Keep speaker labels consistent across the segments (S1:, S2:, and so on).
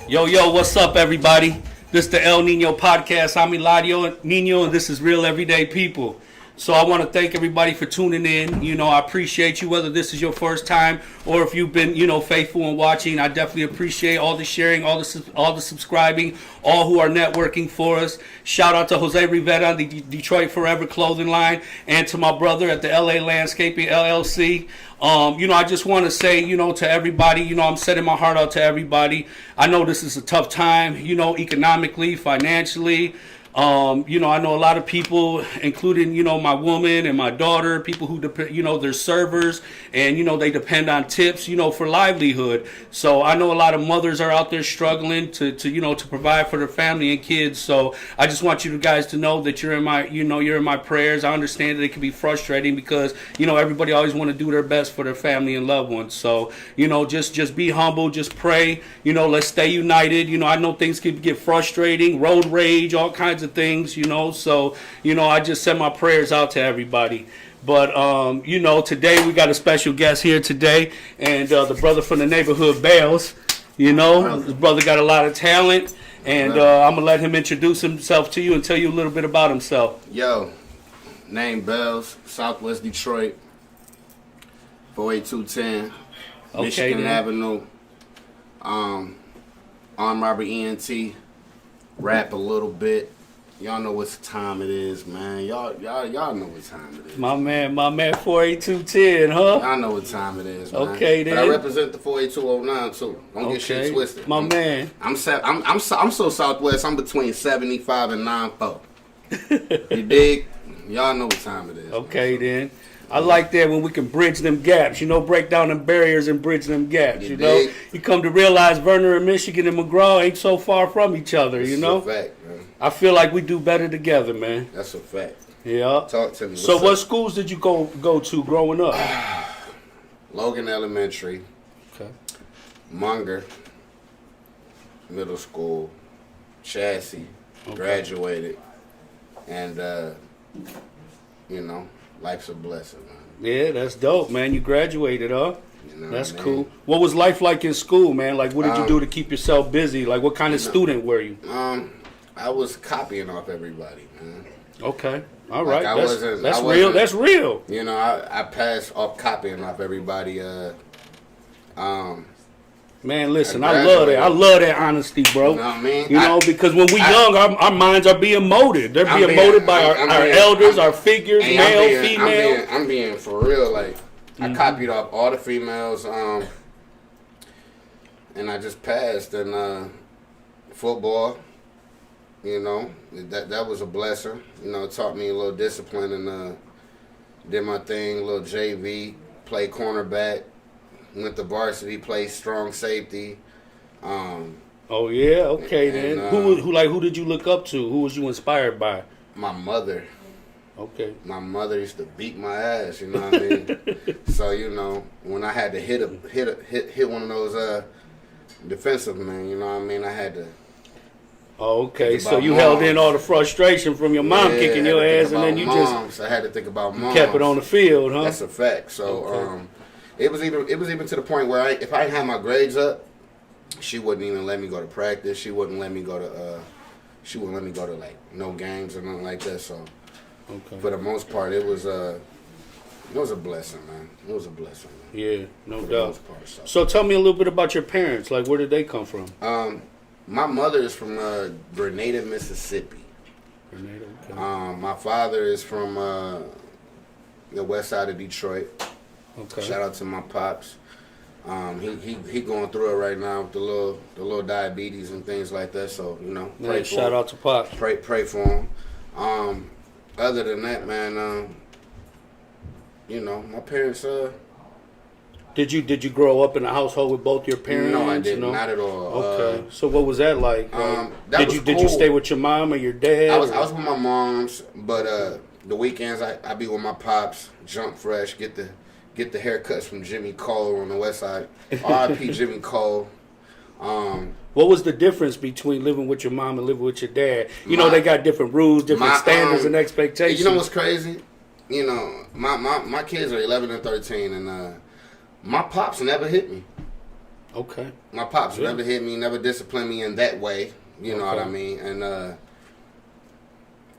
S1: Yo, what's up, everybody? This is the El Niño podcast. I'm Eladio Niño, and this is Real Everyday People. So I want to thank everybody for tuning in. You know, I appreciate you, whether this is your first time or if you've been, faithful in watching. I definitely appreciate all the sharing, all the subscribing, all who are networking for us. Shout out to Jose Rivera, the Detroit Forever clothing line, and to my brother at the LA Landscaping LLC. I just want to say, to everybody, I'm setting my heart out to everybody. I know this is a tough time, economically, financially. I know a lot of people, including, my woman and my daughter, people who depend, they're servers and, they depend on tips, for livelihood. So I know a lot of mothers are out there struggling to provide for their family and kids. So I just want you guys to know that you're in my prayers. I understand that it can be frustrating because, everybody always want to do their best for their family and loved ones. So, just be humble, just pray, let's stay united. I know things can get frustrating, road rage, all kinds of things, so I just send my prayers out to everybody. But today we got a special guest here today, and the brother from the neighborhood, Bailz. This brother got a lot of talent, and I'm gonna let him introduce himself to you and tell you a little bit about himself.
S2: Yo, name Bailz, Southwest Detroit, 48210, Michigan Avenue, armed robbery ENT, rap a little bit. Y'all know what time it is, man. Y'all know what time it is.
S1: My man 48210, huh?
S2: Y'all know what time it is, man.
S1: Okay, then.
S2: But I represent the 48209 too. Don't get shit twisted.
S1: Man.
S2: I'm so Southwest. I'm between 75 and 94. You dig? Y'all know what time it is.
S1: Okay, then. I like that when we can bridge them gaps, break down them barriers and bridge them gaps,
S2: dig?
S1: You come to realize Vernon and Michigan and McGraw ain't so far from each other,
S2: That's a fact, man.
S1: I feel like we do better together, man.
S2: That's a fact.
S1: Yeah.
S2: Talk to me.
S1: So what schools did you go to growing up?
S2: Logan Elementary.
S1: Okay.
S2: Munger Middle School. Chassis.
S1: Okay.
S2: Graduated. And, life's a blessing, man.
S1: Yeah, that's dope, man. You graduated, huh? That's
S2: what I mean?
S1: cool. What was life like in school, man? Like, what did you do to keep yourself busy? Like, what kind of student were you?
S2: I was copying off everybody, man.
S1: Okay. All right.
S2: Like
S1: that's real. That's real.
S2: I passed off copying off everybody.
S1: Man, listen, I love that. I love that honesty, bro.
S2: You know what I mean?
S1: Because when we young, our minds are being molded. They're being molded by our elders, our figures, male, female.
S2: I'm being for real. Like, I copied off all the females, and I just passed. And football, that was a blessing. It taught me a little discipline and did my thing, a little JV, played cornerback. Went to varsity, played strong safety.
S1: Oh yeah, okay then. Who did you look up to? Who was you inspired by?
S2: My mother.
S1: Okay.
S2: My mother used to beat my ass. You know what I mean? So when I had to hit one of those defensive men, you know what I mean? I had to.
S1: Oh, okay. So you held in all the frustration from your mom kicking your ass, and then you just.
S2: I had to think about mom.
S1: Kept it on the field, huh?
S2: That's a fact. So It was even to the point where if I had my grades up, she wouldn't even let me go to practice. She wouldn't let me go to like no games or nothing like that. So for the most part, it was a blessing, man. It was a blessing, man.
S1: Yeah, no doubt. So tell me a little bit about your parents. Like, where did they come from?
S2: My mother is from Grenada, Mississippi.
S1: Grenada. Okay.
S2: My father is from the west side of Detroit.
S1: Okay.
S2: Shout out to my pops. He going through it right now with the little diabetes and things like that. So pray for
S1: shout out to pops.
S2: Pray for him. Other than that, man, my parents.
S1: Did you grow up in a household with both your parents?
S2: No, I didn't. Not at all.
S1: Okay. So what was that like? Did you stay with your mom or your dad?
S2: I was with my mom's, but the weekends I be with my pops. Jump fresh, get the haircuts from Jimmy Cole on the west side. R.I.P. Jimmy Cole.
S1: What was the difference between living with your mom and living with your dad? They got different rules, different standards and expectations.
S2: You know what's crazy? My kids are 11 and 13, and my pops never hit me.
S1: Okay.
S2: My pops never hit me, never disciplined me in that way. You know what I mean?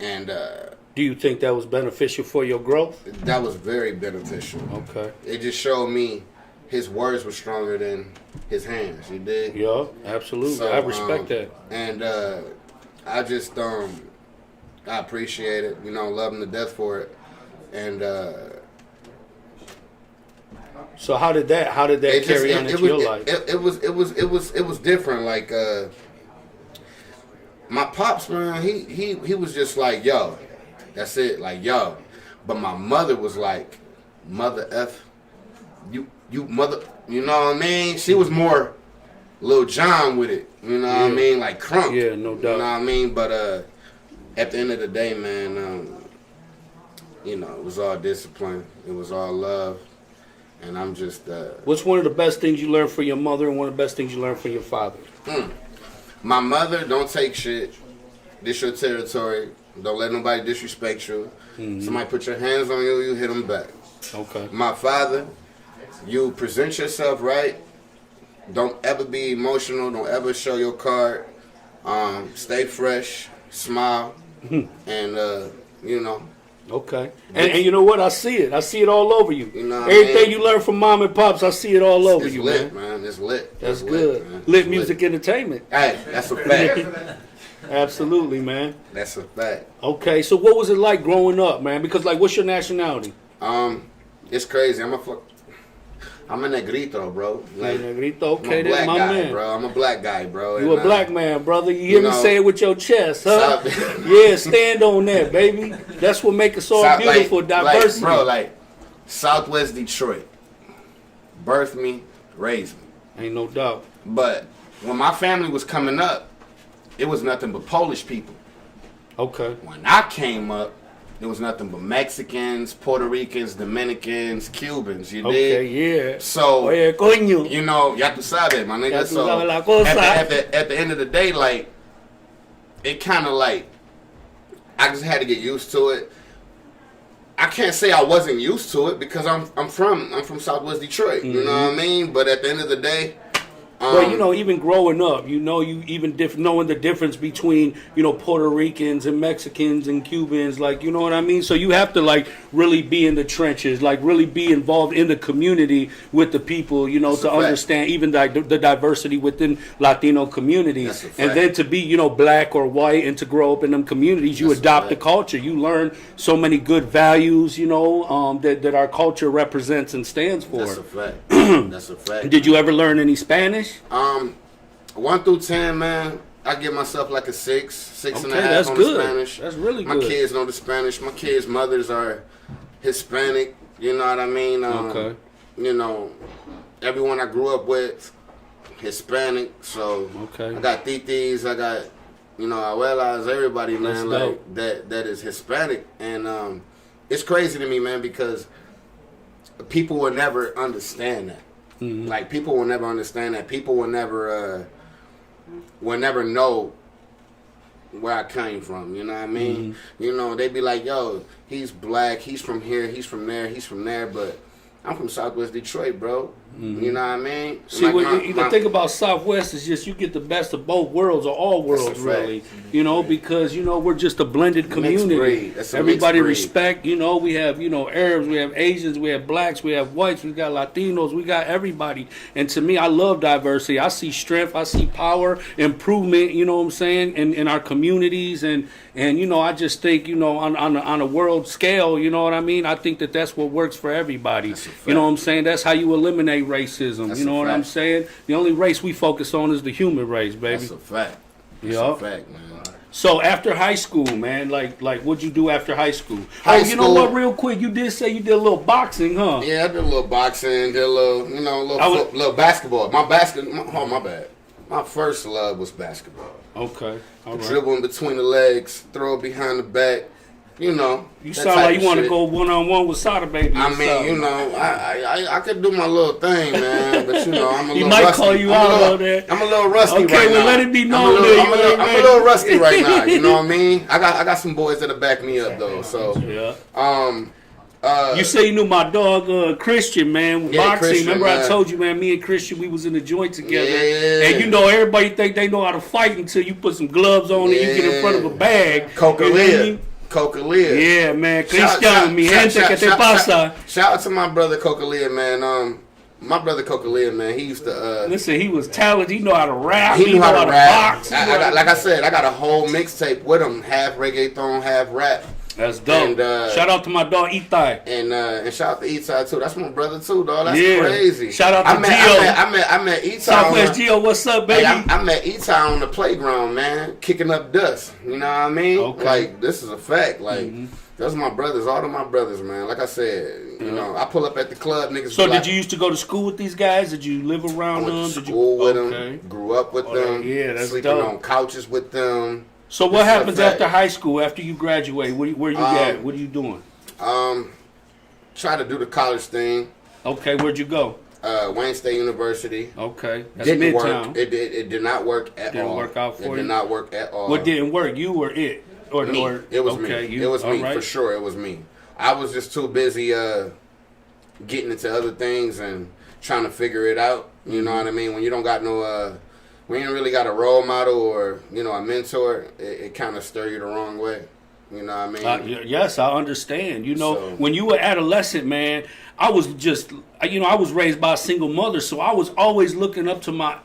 S2: And
S1: do you think that was beneficial for your growth?
S2: that was very beneficial.
S1: Okay.
S2: It just showed me his words were stronger than his hands. You dig?
S1: Yeah, absolutely.
S2: So,
S1: I respect that.
S2: And I just I appreciate it. You know, love him to death for it. And
S1: so how did that carry on into your life?
S2: It was different. Like my pops, man, he was just like, yo, that's it, like, yo. But my mother was like, mother F, you mother, you know what I mean? She was more Lil John with it, you know what I mean? Like crunk.
S1: Yeah, no doubt.
S2: You know what I mean? But at the end of the day, man, you know, it was all discipline. It was all love. And I'm just...
S1: What's one of the best things you learned from your mother and one of the best things you learned from your father?
S2: My mother, don't take shit. This your territory. Don't let nobody disrespect you. Somebody put your hands on you, you hit them back.
S1: Okay.
S2: My father, you present yourself right. Don't ever be emotional. Don't ever show your card. Stay fresh. Smile. And, you know...
S1: Okay. And you know what? I see it. I see it all over you.
S2: You know what
S1: Everything
S2: I mean?
S1: you learn from mom and pops, I see it all over
S2: It's
S1: you,
S2: lit,
S1: man.
S2: It's lit.
S1: That's
S2: It's
S1: good.
S2: man.
S1: Lit
S2: It's
S1: music entertainment.
S2: Hey, that's a fact.
S1: Absolutely, man.
S2: That's a fact.
S1: Okay, so what was it like growing up, man? Because, like, what's your nationality?
S2: It's crazy. I'm a negrito, bro. Like,
S1: Negrito, okay,
S2: I'm a black
S1: that's my
S2: guy,
S1: man.
S2: bro. I'm a black guy, bro.
S1: You a black man, brother. You hear me
S2: know,
S1: say it with your chest, huh?
S2: South-
S1: Yeah, stand on that, baby. That's what makes us all beautiful, diversity.
S2: Like, bro, like, Southwest Detroit. Birthed me, raised me.
S1: Ain't no doubt.
S2: But when my family was coming up, it was nothing but Polish people.
S1: Okay.
S2: When I came up, it was nothing but Mexicans, Puerto Ricans, Dominicans, Cubans. You
S1: Okay,
S2: dig?
S1: yeah.
S2: So,
S1: Oye, coño.
S2: you know, ya tu sabes, my nigga.
S1: Ya tu
S2: So,
S1: sabes la cosa.
S2: at the end of the day, like, it kind of like, I just had to get used to it. I can't say I wasn't used to it because I'm from Southwest Detroit. You know what I mean? But at the end of the day,
S1: Well, you know, even growing up, you know, you even knowing the difference between, you know, Puerto Ricans and Mexicans and Cubans, like, you know what I mean? So you have to, like, really be in the trenches, like, really be involved in the community with the people, you know,
S2: That's
S1: to
S2: a fact.
S1: understand even the diversity within Latino communities.
S2: That's a fact.
S1: And then to be, you know, black or white and to grow up in them communities, you
S2: That's a
S1: adopt the
S2: fact.
S1: culture. You learn so many good values, you know, that our culture represents and stands for.
S2: that's a fact. That's a fact.
S1: Did you ever learn any Spanish?
S2: 1 through 10, man. I give myself like a 6 and a
S1: Okay,
S2: half
S1: that's
S2: on
S1: good.
S2: the Spanish.
S1: That's really
S2: My
S1: good.
S2: kids know the Spanish. My kids' mothers are Hispanic. You know what I mean?
S1: Okay.
S2: You know, everyone I grew up with, Hispanic. So
S1: Okay.
S2: I got titis. I got, you know, abuelas. Everybody,
S1: That's
S2: man,
S1: dope.
S2: like that is Hispanic, and it's crazy to me, man, because people will never understand that. Like, people will never understand that. People will never know where I came from. You know what I mean? You know, they be like, yo, he's black, he's from here, he's from there, he's from there, but I'm from Southwest Detroit, bro. You know what I mean?
S1: See,
S2: Like,
S1: what the thing about Southwest is just you get the best of both worlds or all worlds,
S2: That's a
S1: really.
S2: fact.
S1: You know, because, you know, we're just a blended community.
S2: breed. That's a
S1: Everybody
S2: mixed breed.
S1: respect, you know, we have, you know, Arabs, we have Asians, we have blacks, we have whites, we got Latinos, we got everybody. And to me, I love diversity. I see strength, I see power, improvement, you know what I'm saying, in our communities. And you know, I just think, you know, on a world scale, you know what I mean? I think that's what works for everybody.
S2: That's a fact.
S1: You know what I'm saying? That's how you eliminate racism.
S2: That's
S1: You know
S2: a
S1: what I'm
S2: fact.
S1: saying? The only race we focus on is the human race, baby.
S2: That's a fact. That's
S1: Yeah.
S2: a fact, man.
S1: So after high school, man, like what'd you do after high school?
S2: High
S1: You know
S2: school-
S1: what? Real quick, you did say you did a little boxing, huh?
S2: Yeah, I did a little boxing, did a little, you know, little basketball. My bad. My first love was basketball.
S1: Okay, all right.
S2: Dribble in between the legs, throw it behind the back. You know.
S1: You
S2: that
S1: sound
S2: type
S1: like
S2: of
S1: you want to
S2: shit.
S1: go 1-on-1 with Sada Baby.
S2: I
S1: or
S2: mean,
S1: something.
S2: you know, I could do my little thing, man, but you know, I'm a
S1: He
S2: little
S1: might
S2: rusty.
S1: call you
S2: I'm
S1: out
S2: a little-
S1: on that.
S2: I'm a little rusty
S1: Okay,
S2: right
S1: well,
S2: now.
S1: let it be
S2: I'm
S1: known
S2: a
S1: that
S2: little,
S1: you
S2: I'm a little,
S1: ain't
S2: I'm a
S1: ready.
S2: little rusty right now. You know what I mean? I got some boys that'll back me up though. So,
S1: Yeah. You say you knew my dog Christian, man,
S2: Yeah,
S1: boxing.
S2: Christian,
S1: Remember
S2: man.
S1: I told you, man, me and Christian, we was in the joint together.
S2: Yeah.
S1: And you know, everybody think they know how to fight until you put some gloves on and you get in front of a bag.
S2: Coca
S1: You know what I mean?
S2: Coca-Lear.
S1: Yeah, man. Cristian, mi gente, ¿qué te pasa?
S2: Shout out to my brother Coca-Lear, man. My brother Coca-Lear, man, he used to...
S1: Listen, he was talented. He know how to rap.
S2: He knew how to rap.
S1: box.
S2: Like I said, I got a whole mixtape with him, half reggaeton, half rap.
S1: That's dope.
S2: And,
S1: shout out to my dog Itai.
S2: And shout out to Itai too. That's my brother too, dog. That's
S1: Yeah.
S2: crazy.
S1: Shout out to
S2: I met Itai.
S1: Southwest Gio, what's up, baby?
S2: Hey, I met Itai on the playground, man, kicking up dust. You know what I mean?
S1: Okay.
S2: Like, this is a fact. Like, those are my brothers, all of my brothers, man. Like I said, you know, I pull up at the club, niggas.
S1: So
S2: be like,
S1: did you used to go to school with these guys? Did you live around
S2: I
S1: them?
S2: went to
S1: Did
S2: school
S1: you
S2: with them, grew up with them,
S1: yeah, that's
S2: sleeping
S1: dope.
S2: on couches with them.
S1: So what
S2: This is a
S1: happens
S2: fact.
S1: after high school? After you graduate, where you at? What are you doing?
S2: Try to do the college thing.
S1: Okay, where'd you go?
S2: Wayne State University.
S1: Okay, that's
S2: Didn't
S1: Midtown.
S2: work. It did not work at all.
S1: Didn't work out for you?
S2: It did not work at all.
S1: What didn't work? You or it? Or
S2: Me.
S1: Or,
S2: It was
S1: okay,
S2: me.
S1: You,
S2: It was
S1: all
S2: me
S1: right.
S2: for sure. It was me. I was just too busy getting into other things and trying to figure it out. You know what I mean? When you don't got no, when you ain't really got a role model or a mentor, it kind of stir you the wrong way. You know what I mean?
S1: Yes, I understand. You know,
S2: So-
S1: when you were adolescent, man, I was just, I was raised by a single mother, so I was always looking up to my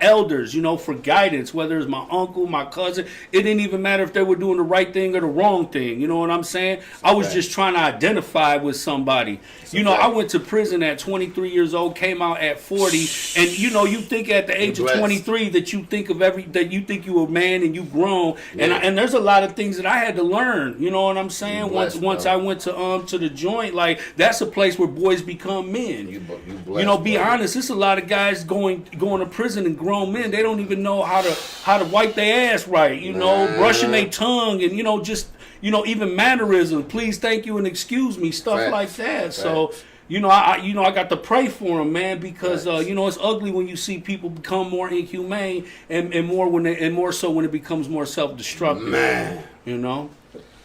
S1: elders, for guidance, whether it's my uncle, my cousin. It didn't even matter if they were doing the right thing or the wrong thing. You know what I'm saying? I was just trying to identify with somebody. I went to prison at 23 years old, came out at 40, and you think at the age of 23 that you think of that you think you a man and you grown, and there's a lot of things that I had to learn. You know what I'm saying? Once I went to the joint, like that's a place where boys become men.
S2: You blessed,
S1: Be
S2: bro.
S1: honest. There's a lot of guys going to prison and grown men. They don't even know how to wipe their ass right. Brushing their tongue and just even mannerisms. Please, thank you, and excuse me. Stuff
S2: Facts.
S1: like that.
S2: Facts.
S1: So. I got to pray for them, man, because it's ugly when you see people become more inhumane and more so when it becomes more self-destructive.
S2: Man.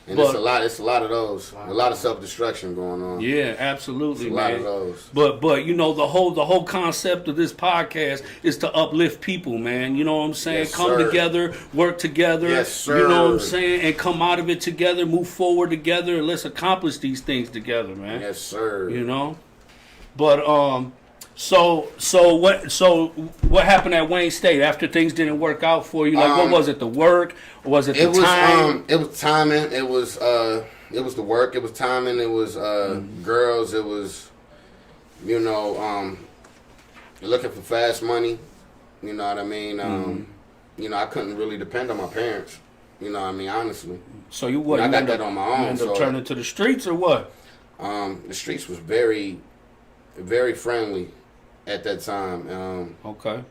S2: And it's a lot of those. A lot of self-destruction going on.
S1: Yeah, absolutely,
S2: It's a
S1: man.
S2: lot of those.
S1: But the whole concept of this podcast is to uplift people, man. You know what I'm saying?
S2: Yes,
S1: Come
S2: sir.
S1: together, work together.
S2: Yes, sir.
S1: You know what I'm saying? And come out of it together, move forward together, and let's accomplish these things together, man.
S2: Yes, sir.
S1: But so what happened at Wayne State after things didn't work out for you? Like, what was it? The work, or was it the time?
S2: It was timing. It was the work. It was timing. It was girls. It was looking for fast money. You know what I mean? I couldn't really depend on my parents. You know what I mean? Honestly.
S1: So you what?
S2: I
S1: you
S2: got
S1: end
S2: that
S1: up-
S2: on my own.
S1: You end up
S2: So
S1: turning to the streets or what?
S2: the streets was very, very friendly at that time.
S1: Okay.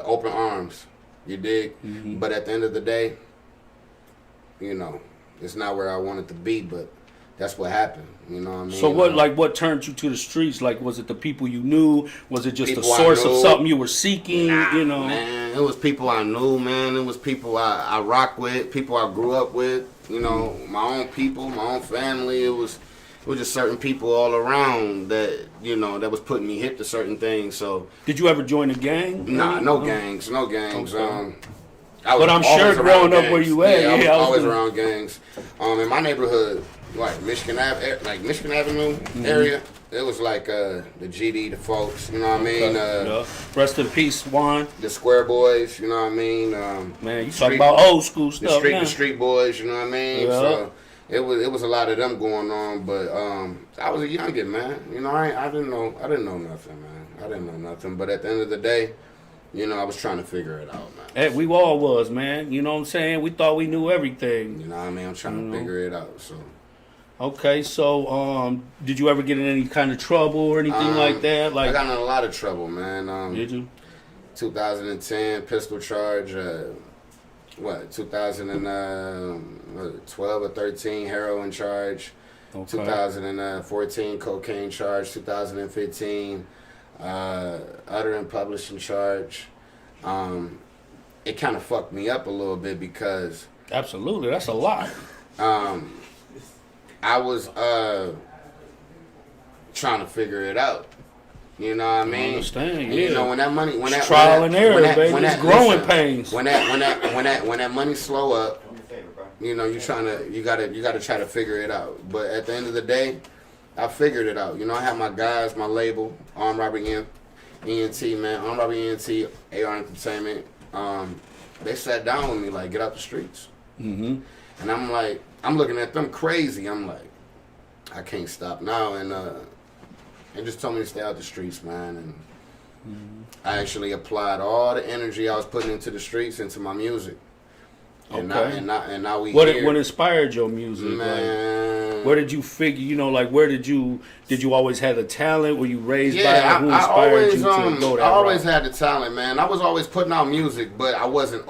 S2: Open arms. You dig? But at the end of the day, it's not where I wanted to be, but that's what happened. You know what I mean?
S1: So what turned you to the streets? Like, was it the people you knew? Was it just
S2: People
S1: a
S2: I
S1: source of
S2: knew.
S1: something you were seeking?
S2: Man, it was people I knew, man. It was people I rock with, people I grew up with. My own people, my own family. It was just certain people all around that that was putting me hip to certain things. So
S1: Did you ever join a gang?
S2: nah, no gangs.
S1: Okay.
S2: I was
S1: But I'm
S2: always
S1: sure
S2: around
S1: growing up
S2: gangs.
S1: where you at,
S2: I was
S1: yeah, I was
S2: always
S1: gonna-
S2: around gangs. In my neighborhood, Michigan Avenue area, it was like the GD, the folks. You know what I mean?
S1: Yeah. Rest in peace, Juan.
S2: The Square Boys. You know what I mean?
S1: Man, you
S2: Street-
S1: talking about old school stuff now.
S2: the street boys, you know what I mean?
S1: Yeah.
S2: So it was a lot of them going on, but I was a youngin', man. I didn't know nothing, man. I didn't know nothing, but at the end of the day, I was trying to figure it out, man.
S1: Hey, we all was, man. You know what I'm saying? We thought we knew everything.
S2: You know what I mean? I'm trying to figure it out. So
S1: Okay, so did you ever get in any kind of trouble or anything like that?
S2: I got in a lot of trouble, man.
S1: Did you?
S2: 2010 pistol charge. 2012 or 13 heroin charge.
S1: Okay.
S2: 2014 cocaine charge. 2015 uttering publishing charge. It kind of fucked me up a little bit because
S1: Absolutely, that's a lot.
S2: I was trying to figure it out. You know what I mean?
S1: I understand,
S2: and,
S1: yeah.
S2: You know, when that money, when that
S1: trial and error, baby,
S2: when
S1: it's
S2: that,
S1: growing
S2: listen,
S1: pains.
S2: When that money slow up, you know, you gotta try to figure it out. But at the end of the day, I figured it out. You know, I have my guys, my label, Armed Robbery ENT, man, Armed Robbery ENT, AR Entertainment. They sat down with me like, get out the streets.
S1: Mm-hmm.
S2: And I'm like, I'm looking at them crazy. I'm like, I can't stop now. And they just told me to stay out the streets, man. And I actually applied all the energy I was putting into the streets into my music. And
S1: Okay.
S2: Now we
S1: What
S2: here.
S1: what inspired your music?
S2: Man.
S1: Like, where did you figure? You know, like where did you always have the talent? Were you raised by
S2: Yeah,
S1: it? Who
S2: I
S1: inspired
S2: always,
S1: you to go that
S2: I always
S1: route?
S2: had the talent, man. I was always putting out music, but I wasn't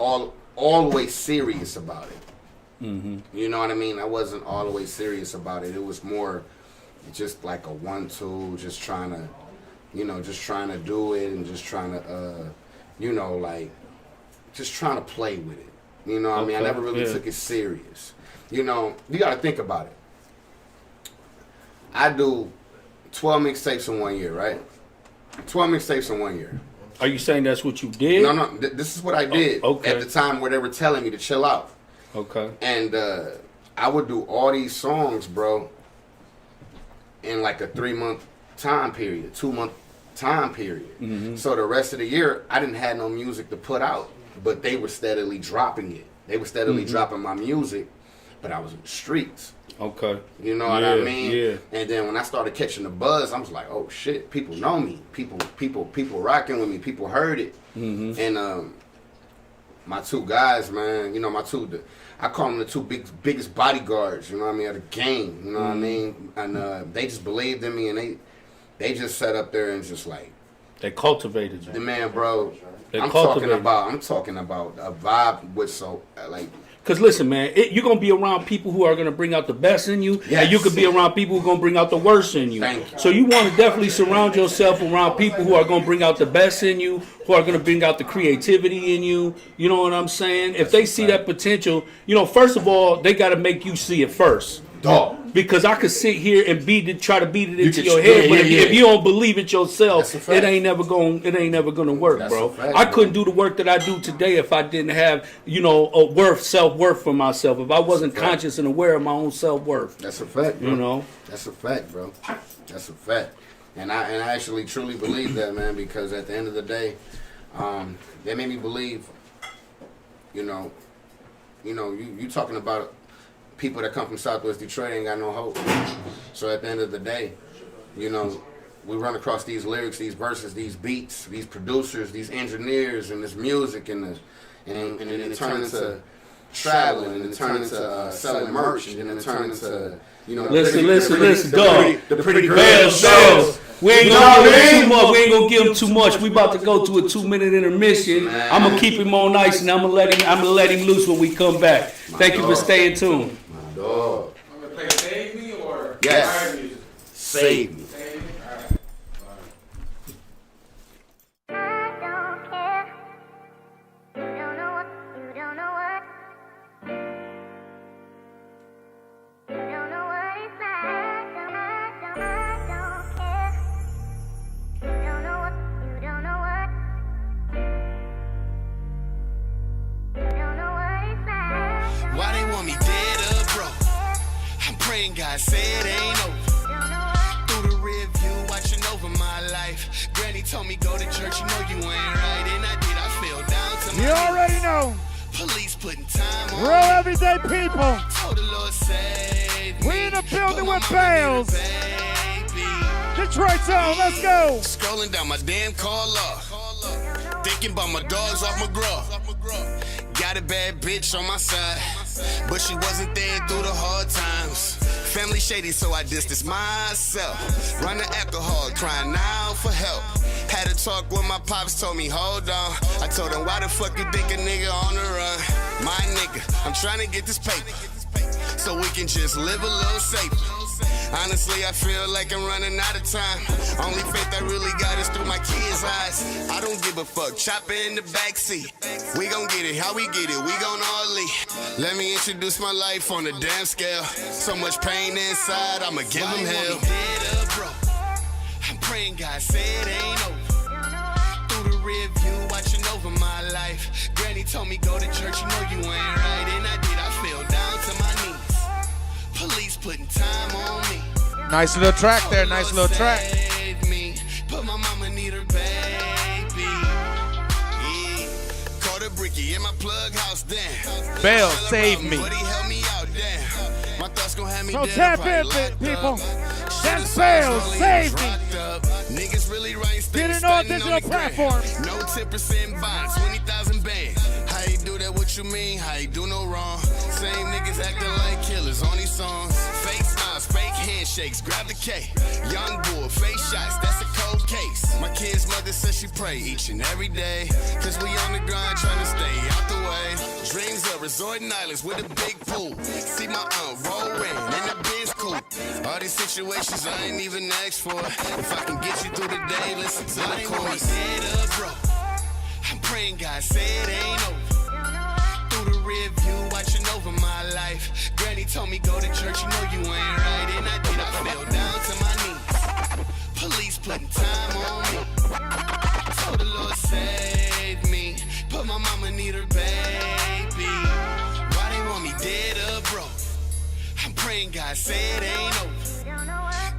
S2: always serious about it.
S1: Mm-hmm.
S2: You know what I mean? I wasn't always serious about it. It was more just like a 1-2, just trying to do it and just trying to, just trying to play with it. You know what I mean? I
S1: Okay,
S2: never really
S1: yeah.
S2: took it serious. You know, you got to think about it. I do 12 mixtapes in 1 year, right? 12 mixtapes in 1 year.
S1: Are you saying that's what you did?
S2: No, this is what I did
S1: okay.
S2: at the time where they were telling me to chill out.
S1: Okay.
S2: And I would do all these songs, bro, in like a 3-month time period, 2-month time period.
S1: Mm-hmm.
S2: So the rest of the year, I didn't have no music to put out, but they were steadily dropping it. They were steadily dropping my music, but I was in the streets.
S1: Okay.
S2: You know what I
S1: Yeah,
S2: mean?
S1: yeah.
S2: And then when I started catching the buzz, I was like, oh shit, people know me. People rocking with me. People heard it.
S1: Mm-hmm.
S2: And my two guys, man, you know, I call them the two biggest bodyguards, you know what I mean, of the game, you know what I mean? And they just believed in me, and they just sat up there and just like,
S1: They cultivated you.
S2: the man, bro,
S1: They
S2: I'm
S1: cultivated.
S2: talking about a vibe with like,
S1: Because listen, man, you're going to be around people who are going to bring out the best in you,
S2: Yes.
S1: and you could be around people who are going to bring out the worst in you.
S2: Thank you.
S1: So you want to definitely surround yourself around people who are going to bring out the best in you, who are going to bring out the creativity in you. You know what I'm saying? If they see that potential, you know, first of all, they got to make you see it first.
S2: dog.
S1: Because I could sit here and try to beat it into
S2: could-
S1: your head,
S2: yeah,
S1: but
S2: yeah,
S1: if
S2: yeah.
S1: you don't believe it yourself,
S2: That's a fact.
S1: it ain't never gonna work,
S2: That's
S1: bro.
S2: a fact,
S1: I
S2: bro.
S1: couldn't do the work that I do today if I didn't have, you know, self-worth for myself. If I wasn't
S2: fact.
S1: conscious and aware of my own self-worth.
S2: That's a fact, bro.
S1: You know?
S2: That's a fact, bro. That's a fact. And I actually truly believe that, man, because at the end of the day, they made me believe, you talking about people that come from Southwest Detroit ain't got no hope. So at the end of the day, you know, we run across these lyrics, these verses, these beats, these producers, these engineers, and this music, and then it turns into traveling, and it turns into selling merch, and then it turns into, you know,
S1: Listen, dog.
S2: the pretty
S1: Bailz.
S2: girls.
S1: We ain't gonna give him too much. We ain't gonna give him too much. We about to go to a 2-minute intermission.
S2: Man.
S1: I'm gonna keep him on ice, and I'm gonna let him loose when we come back. Thank you for staying tuned.
S2: My dog.
S3: I'm gonna play Save Me or
S2: Yes.
S3: Fire Music?
S2: Save me.
S3: Save Me? Alright.
S4: I don't care. You don't know what. You don't know what. You don't know what it's like. I don't care. You don't know what. You don't know what. You don't know what it's like.
S5: Why they want me dead or broke? I'm praying God say it ain't over.
S4: You don't know what.
S5: Through the rear view, watching over my life. Granny told me go to church, you know you ain't right. And I did, I fell down to my
S6: You already know.
S5: police putting time on
S6: Real
S5: me.
S6: everyday people.
S5: Told the Lord save me.
S6: We in the building
S5: But
S6: with
S5: my mama
S6: Bailz.
S5: need a baby.
S6: Detroit zone, let's go.
S5: Scrolling down my damn call log. Thinking about my dogs off McGraw. Got a bad bitch on my side, but she wasn't there through the hard times. Family shady, so I distanced myself. Running alcohol, crying out for help. Had a talk with my pops, told me, hold on. I told him, why the fuck you think a nigga on the run? My nigga, I'm trying to get this paper, so we can just live a little safer. Honestly, I feel like I'm running out of time. Only faith I really got is through my kids' eyes. I don't give a fuck, chopper in the backseat. We gon' get it, how we get it, we gon' all leave. Let me introduce my life on a damn scale. So much pain inside, I'ma give them hell. praying God say it ain't over. Through the rear view, watching over my life. Granny told me go to church, you know you ain't right. And I did, I fell down to my knees. Police putting time on me.
S7: Nice little track there, nice little track.
S5: Save me, but my mama need her baby. Yeah. Caught a bricky in my plug house, damn.
S7: Bailz, save me.
S5: But he held me out, damn. My thoughts gon' have me
S6: So
S5: dead,
S6: tap
S5: probably
S6: in,
S5: locked
S6: people.
S5: up.
S6: That's
S5: Should've
S6: Bailz,
S5: slowly
S6: save me.
S5: rocked up. Niggas really writing
S6: Get
S5: things
S6: in all
S5: standing
S6: digital
S5: on the gram.
S6: platforms.
S5: No 10% bonds, 20,000 bands. How you do that? What you mean? How you do no wrong? Same niggas acting like killers on these songs. Fake smiles, fake handshakes. Grab the K. Young bull, face shots. That's a cold case. My kid's mother says she pray each and every day. Cause we on the grind trying to stay out the way. Dreams of resorting islands with a big pool. See my aunt roll in the Benz coupe. All these situations I ain't even asked for. If I can get you through the day, listen to the chorus. Dead up, bro. I'm praying God say it ain't over. Through the rear view, watching over my life. Granny told me go to church, you know you ain't right. And I did, I fell down to my knees. Police putting time on me. Told the Lord save me, but my mama need her baby. Why they want me dead or broke? I'm praying God say it ain't over.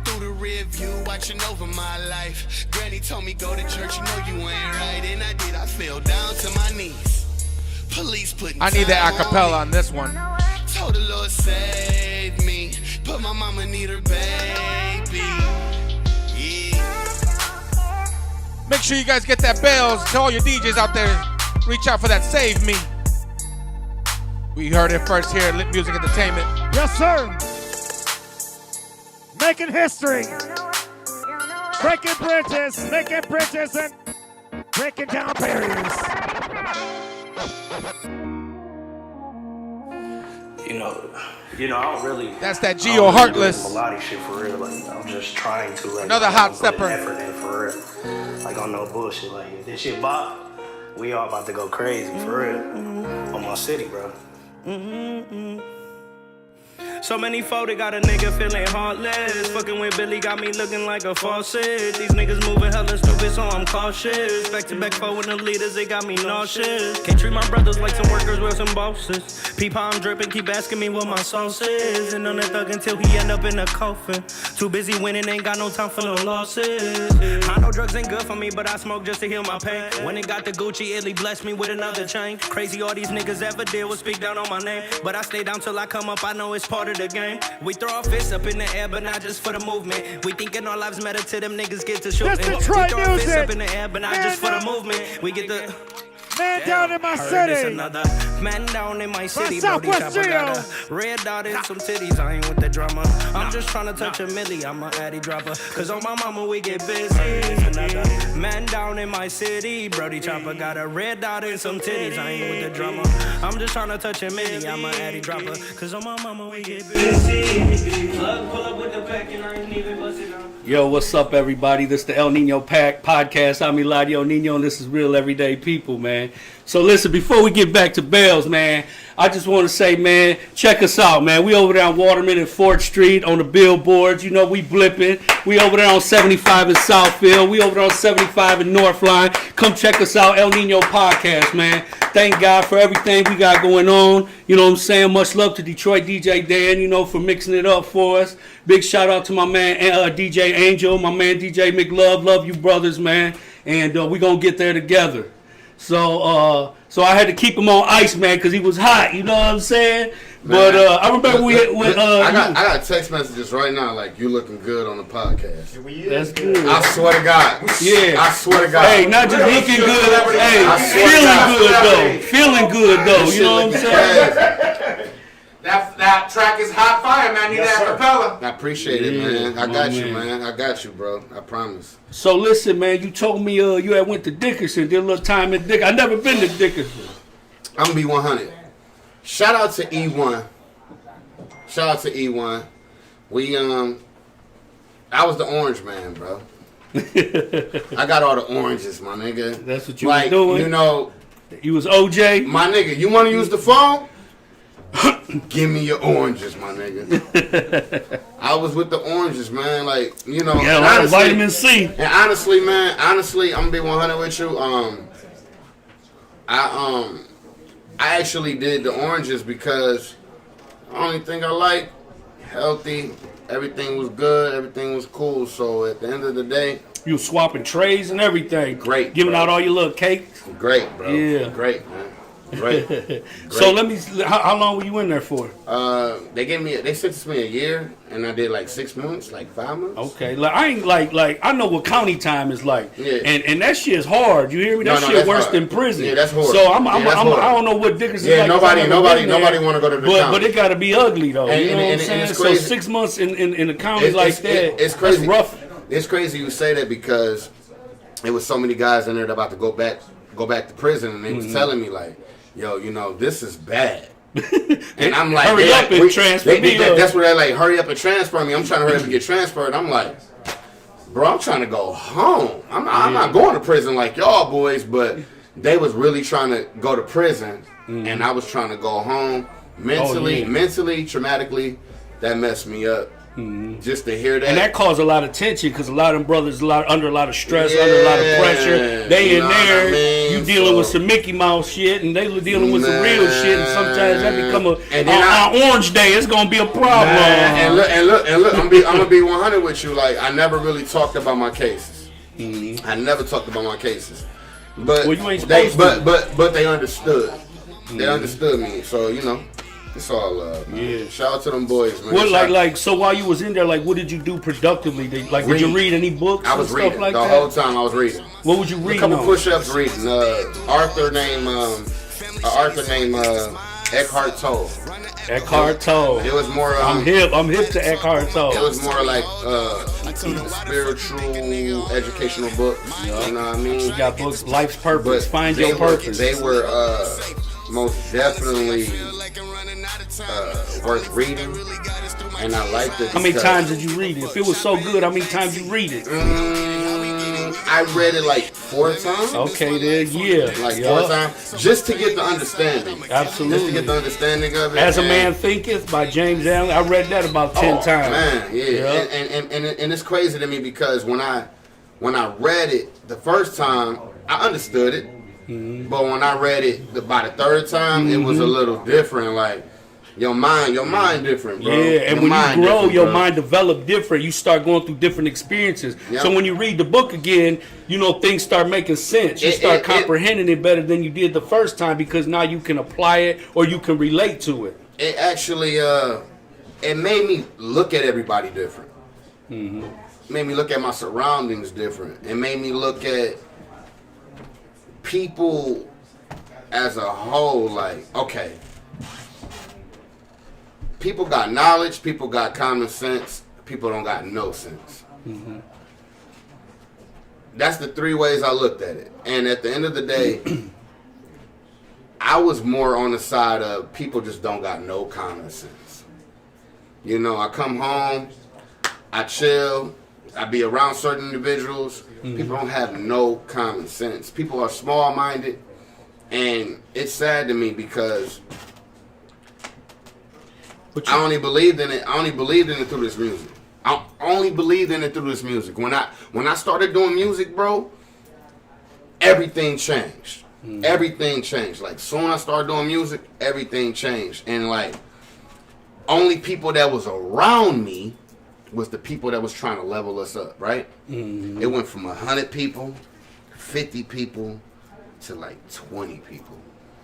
S5: Through the rear view, watching over my life. Granny told me go to church, you know you ain't right. And I did, I fell down to my knees. Police putting
S7: I need that
S5: time
S7: acapella on
S5: me.
S7: this one.
S5: Told the Lord save me, but my mama need her baby. Yeah.
S7: Make sure you guys get that Bailz. To all your DJs out there, reach out for that Save Me. We heard it first here at Lit Music Entertainment.
S6: Yes, sir. Making history. Breaking bridges, making bridges, and breaking down barriers.
S8: You know, I don't really.
S7: That's that
S8: I
S7: Geo
S8: don't really
S7: Heartless.
S8: do melodic shit for real. Like, I'm just trying to. Like,
S7: Another
S8: I'm
S7: hot
S8: putting
S7: stepper.
S8: Effort in for real. Like, on no bullshit. Like, if this shit bop, we all about to go crazy for real. On my city, bro. So many folk that got a nigga feeling heartless. Fucking with Billy got me looking like a faucet. These niggas moving hella stupid, so I'm cautious. Back to back forward the leaders, they got me nauseous. Can't treat my brothers like some workers with some bosses. Peep how I'm dripping, keep asking me what my sauce is. And on that thug until he end up in a coffin. Too busy winning, ain't got no time for no losses. I know drugs ain't good for me, but I smoke just to heal my pain. When it got the Gucci, Italy blessed me with another chain. Crazy all these niggas ever did was speak down on my name. But I stay down till I come up, I know it's part of the game. We throw our fists up in the air, but not just for the movement. We thinking our lives matter till them niggas get to shooting.
S6: That's
S8: We
S6: Detroit
S8: throw our fists
S6: music.
S8: up in the air, but not just for the movement. We get the
S6: Man down in my
S8: heard it's
S6: city.
S8: another man down in my city.
S6: Southwest
S8: Brody Chopper got
S6: Geo.
S8: a red dot and some titties. I ain't with the drama. I'm just trying to touch a milli. I'm a addy dropper. Cause on my mama we get busy. It's another man down in my city. Brody Chopper got a red dot and some titties. I ain't with the drama. I'm just trying to touch a milli. I'm a addy dropper. Cause on my mama we get busy. Plug pull up with the pack and I ain't even bust it down.
S1: Yo, what's up, everybody? This is the El Nino podcast. I'm Eladio Niño, and this is Real Everyday People, man. So listen, before we get back to Bailz, man, I just want to say, man, check us out, man. We over there on Waterman and 4th Street on the billboards. You know, we blipping. We over there on 75 in Southfield. We over there on 75 in Northline. Come check us out, El Nino Podcast, man. Thank God for everything we got going on. You know what I'm saying? Much love to Detroit DJ Dan, you know, for mixing it up for us. Big shout out to my man DJ Angel, my man DJ McLove. Love you, brothers, man. And we going to get there together. So I had to keep him on ice, man, because he was hot. You know what I'm saying? But I remember
S2: I got text messages right now like you looking good on the podcast.
S1: That's good.
S2: I swear to God.
S1: Yeah.
S2: I swear to God.
S1: Hey, not just looking good. Hey, feeling good though. You know what I'm saying?
S3: That track is hot fire, man. Need that capella.
S2: I appreciate it, man. I got you, man. I got you, bro. I promise.
S1: So listen, man. You told me you had went to Dickerson, did a little time at Dickerson. I never been to Dickerson.
S2: I'm gonna be 100. Shout out to E1. We I was the orange man, bro. I got all the oranges, my nigga.
S1: That's what you was doing.
S2: You know,
S1: you was OJ.
S2: my nigga. You want to use the phone? Give me your oranges, my nigga. I was with the oranges, man. Like, you know.
S1: Yeah, like vitamin C.
S2: And honestly, man, I'm gonna be 100 with you. I actually did the oranges because the only thing I like, healthy, everything was good, everything was cool. So at the end of the day,
S1: you swapping trays and everything.
S2: Great,
S1: giving
S2: bro.
S1: out all your little cakes.
S2: Great, bro.
S1: Yeah.
S2: Great, man. Great.
S1: So let me. How long were you in there for?
S2: They sentenced me a year, and I did like 6 months, like 5 months.
S1: Okay, like I ain't like I know what county time is like,
S2: Yeah.
S1: and that shit is hard. You hear me? That
S2: No,
S1: shit
S2: that's
S1: worse
S2: hard.
S1: than prison.
S2: Yeah, that's horrible.
S1: So
S2: That's horrible.
S1: I don't know what Dickerson is
S2: Yeah,
S1: like. 'cause I've never
S2: nobody
S1: been there.
S2: want to go to the
S1: But
S2: county.
S1: it got to be ugly though.
S2: And-
S1: you know
S2: and-
S1: what
S2: and
S1: I'm saying?
S2: it's
S1: So
S2: crazy.
S1: 6 months in a county like that.
S2: It's crazy.
S1: That's rough.
S2: It's crazy you say that because it was so many guys in there that about to go back to prison, and they was telling me like, yo, you know, this is bad. And I'm like,
S1: Hurry up and transfer me up.
S2: That's what they're like, hurry up and transfer me. I'm trying to hurry up and get transferred. I'm like, bro, I'm trying to go home. I'm not going to prison like y'all boys, but they was really trying to go to prison, and I was trying to go home. Mentally, traumatically, that messed me up. Just to hear that.
S1: And that caused a lot of tension because a lot of them brothers under a lot of stress, under a lot of pressure. They
S2: you
S1: in
S2: know
S1: there,
S2: what I mean?
S1: you dealing
S2: So-
S1: with some Mickey Mouse shit, and they were dealing with some real shit, and sometimes that become
S2: And then
S1: on Orange Day, it's gonna be a problem.
S2: And look, I'm gonna be 100 with you. Like, I never really talked about my cases. I never talked about my cases. But
S1: Well, you ain't
S2: they,
S1: supposed
S2: but they understood. They understood me. So, you know, it's all love, man.
S1: Yeah.
S2: Shout out to them boys, man.
S1: What
S2: Shout-
S1: like so while you was in there, like what did you do productively? Did you read any books?
S2: I was
S1: and
S2: reading
S1: stuff like
S2: the
S1: that?
S2: whole time. I was reading.
S1: What would you
S2: A
S1: read?
S2: couple
S1: on?
S2: push-ups reading. Author named Eckhart Tolle.
S1: Eckhart Tolle.
S2: It was more.
S1: I'm hip to Eckhart Tolle.
S2: It was more like spiritual, educational books. You know what I mean?
S1: You got books, Life's Purpose, Find
S2: they
S1: Your
S2: were-
S1: Purpose.
S2: They were most definitely worth reading, and I liked it.
S1: How many
S2: because-
S1: times did you read it? If it was so good, how many times you read it?
S2: I read it like 4 times.
S1: Okay, then yeah.
S2: Like
S1: Yup.
S2: 4 times, just to get the understanding.
S1: Absolutely.
S2: Just to get the understanding of it.
S1: As a
S2: and-
S1: Man Thinketh by James Allen. I read that about 10 times.
S2: Man, yeah.
S1: Yup.
S2: And it's crazy to me because when I read it the first time, I understood it.
S1: Mm-hmm.
S2: But when I read it by the third time, it was a little different. Like your mind different, bro.
S1: Yeah, and
S2: Your
S1: when
S2: mind
S1: you grow,
S2: different,
S1: your
S2: bro.
S1: mind develop different. You start going through different experiences.
S2: Yep.
S1: So when you read the book again, you know, things start making sense. You start comprehending it better than you did the first time because now you can apply it or you can relate to it.
S2: It actually it made me look at everybody different.
S1: Mm-hmm.
S2: It made me look at my surroundings different. It made me look at people as a whole. Like, okay, people got knowledge, people got common sense, people don't got no sense.
S1: Mm-hmm.
S2: That's the 3 ways I looked at it. And at the end of the day, I was more on the side of people just don't got no common sense. You know, I come home, I chill, I be around certain individuals. People don't have no common sense. People are small-minded, and it's sad to me because I only believed in it. I only believed in it through this music. I only believed in it through this music. When I started doing music, bro, everything changed. Everything changed. Like, soon I started doing music, everything changed. And like, only people that was around me was the people that was trying to level us up, right? It went from 100 people, 50 people, to like 20 people.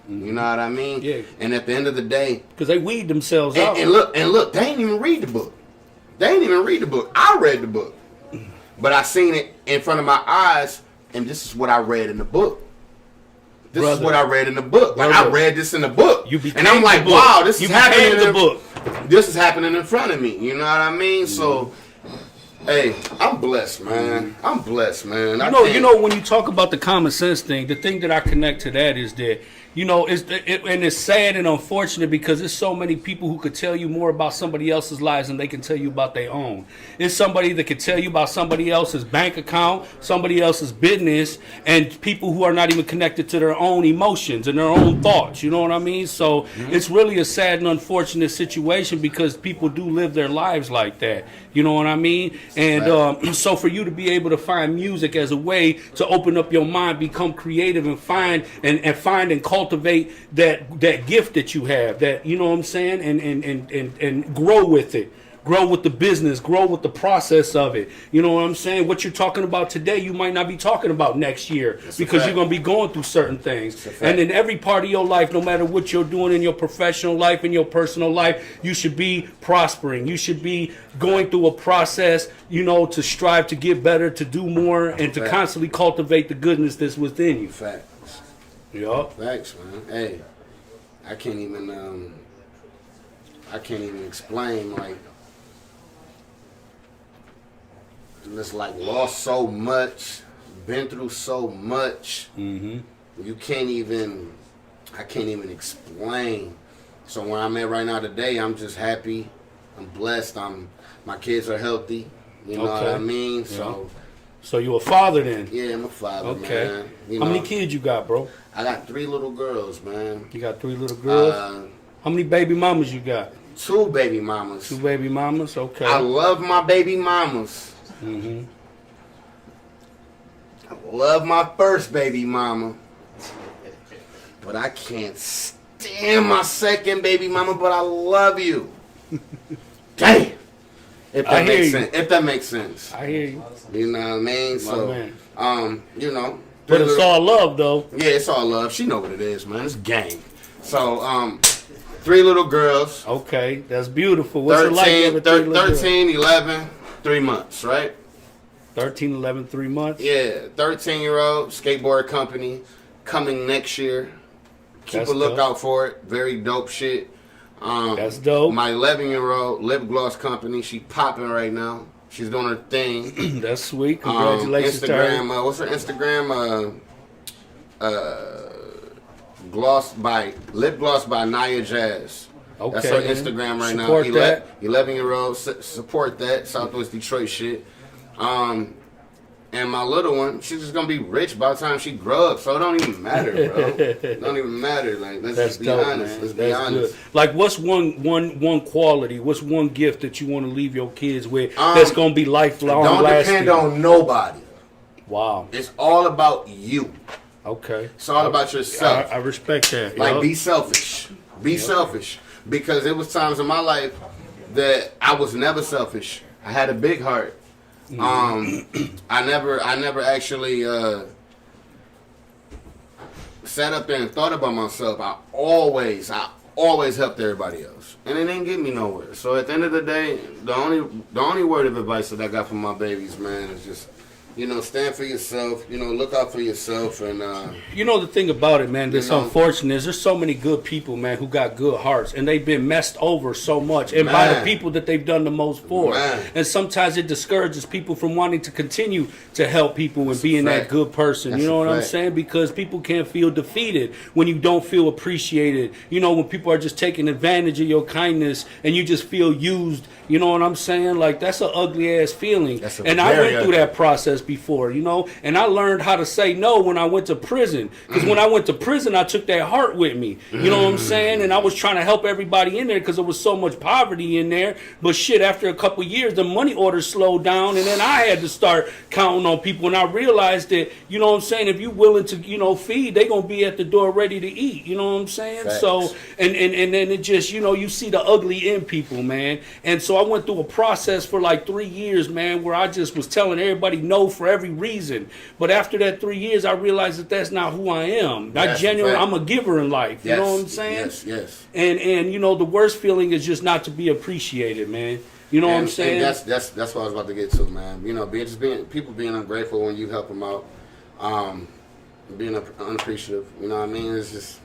S2: You know what I mean?
S1: Yeah.
S2: And at the end of the day,
S1: Because they weed themselves out.
S2: and look, they ain't even read the book. They ain't even read the book. I read the book, but I seen it in front of my eyes, and this is what I read in the book. This is what I read in the book. Like, I read this in the book, and I'm like, wow, this is happening in the book. This is happening in front of me. You know what I mean? So, hey, I'm blessed, man. I'm blessed, man.
S1: You know, when you talk about the common sense thing, the thing that I connect to that is that you know, and it's sad and unfortunate because there's so many people who could tell you more about somebody else's lives than they can tell you about their own. It's somebody that could tell you about somebody else's bank account, somebody else's business, and people who are not even connected to their own emotions and their own thoughts. You know what I mean? So it's really a sad and unfortunate situation because people do live their lives like that. You know what I mean? And so for you to be able to find music as a way to open up your mind, become creative, and find and cultivate that gift that you have, that, you know what I'm saying, and grow with it. Grow with the business, grow with the process of it. You know what I'm saying? What you're talking about today, you might not be talking about next year because you're going to be going through certain things. And in every part of your life, no matter what you're doing in your professional life, in your personal life, you should be prospering. You should be going through a process, you know, to strive to get better, to do more, and to constantly cultivate the goodness that's within you.
S2: Facts.
S1: Yup.
S2: Facts, man. Hey, I can't even explain, like, just like lost so much, been through so much. I can't even explain. So where I'm at right now today, I'm just happy. I'm blessed. My kids are healthy. You know what I mean? So
S1: you a father then?
S2: yeah, I'm a father,
S1: Okay.
S2: man. You
S1: How
S2: know,
S1: many kids you got, bro?
S2: I got 3 little girls, man.
S1: You got 3 little girls? How many baby mamas you got?
S2: 2 baby mamas.
S1: 2 baby mamas? Okay.
S2: I love my baby mamas. I love my first baby mama, but I can't stand my second baby mama, but I love you. Damn. If that makes sense. If that makes sense.
S1: I hear you.
S2: You know what I mean?
S1: My
S2: So,
S1: man.
S2: you know.
S1: But it's all love, though.
S2: Yeah, it's all love. She know what it is, man. It's gang. So, 3 little girls.
S1: Okay, that's beautiful. What's it like having 3 little girls?
S2: 13, 11, 3 months, right?
S1: 13, 11, 3 months?
S2: Yeah, 13-year-old skateboard company coming next year. Keep
S1: That's
S2: a lookout for it. Very dope shit.
S1: That's dope.
S2: My 11-year-old lip gloss company, she popping right now. She's doing her thing.
S1: That's sweet. Congratulations to her.
S2: Instagram, what's her Instagram? Lip gloss by Nia Jazz.
S1: Okay,
S2: that's her
S1: man.
S2: Instagram right
S1: Support
S2: now.
S1: that.
S2: 11-year-old, support that. Southwest Detroit shit. And my little one, she's just gonna be rich by the time she grow up, so it don't even matter, bro. It don't even matter. Like, let's
S1: That's
S2: just be
S1: dope,
S2: honest.
S1: man.
S2: Let's be
S1: That's
S2: honest.
S1: good. Like, what's one quality? What's one gift that you want to leave your kids with that's gonna be lifelong?
S2: Don't
S1: lasting?
S2: depend on nobody.
S1: Wow.
S2: It's all about you.
S1: Okay.
S2: It's all about yourself.
S1: I respect that.
S2: Like,
S1: yup.
S2: be selfish. Be selfish. Because it was times in my life that I was never selfish. I had a big heart. I never actually sat up there and thought about myself. I always helped everybody else, and it didn't get me nowhere. So at the end of the day, the only word of advice that I got from my babies, man, is just, you know, stand for yourself. You know, look out for yourself, and
S1: you know the thing about it, man, that's
S2: you know,
S1: unfortunate is there's so many good people, man, who got good hearts, and they've been messed over so much, and by the people that they've done the most for. And sometimes it discourages people from wanting to continue to help people and being that good person. You know what I'm saying? Because people can't feel defeated when you don't feel appreciated. You know, when people are just taking advantage of your kindness and you just feel used. You know what I'm saying? Like, that's an ugly ass feeling. And I went through that process before, you know, and I learned how to say no when I went to prison. Because when I went to prison, I took that heart with me. You know what I'm saying? And I was trying to help everybody in there because there was so much poverty in there. But shit, after a couple years, the money orders slowed down, and then I had to start counting on people. And I realized that, you know what I'm saying, if you're willing to, you know, feed, they're going to be at the door ready to eat. You know what I'm saying?
S2: Facts.
S1: So, and then it just, you know, you see the ugly in people, man. And so I went through a process for like 3 years, man, where I just was telling everybody no for every reason. But after that 3 years, I realized that that's not who I am. Not genuine. I'm a giver in life. You know what I'm saying?
S2: Yes.
S1: And you know, the worst feeling is just not to be appreciated, man. You know what I'm saying?
S2: And that's what I was about to get to, man. You know, people being ungrateful when you help them out, being unappreciative. You know what I mean? It's just,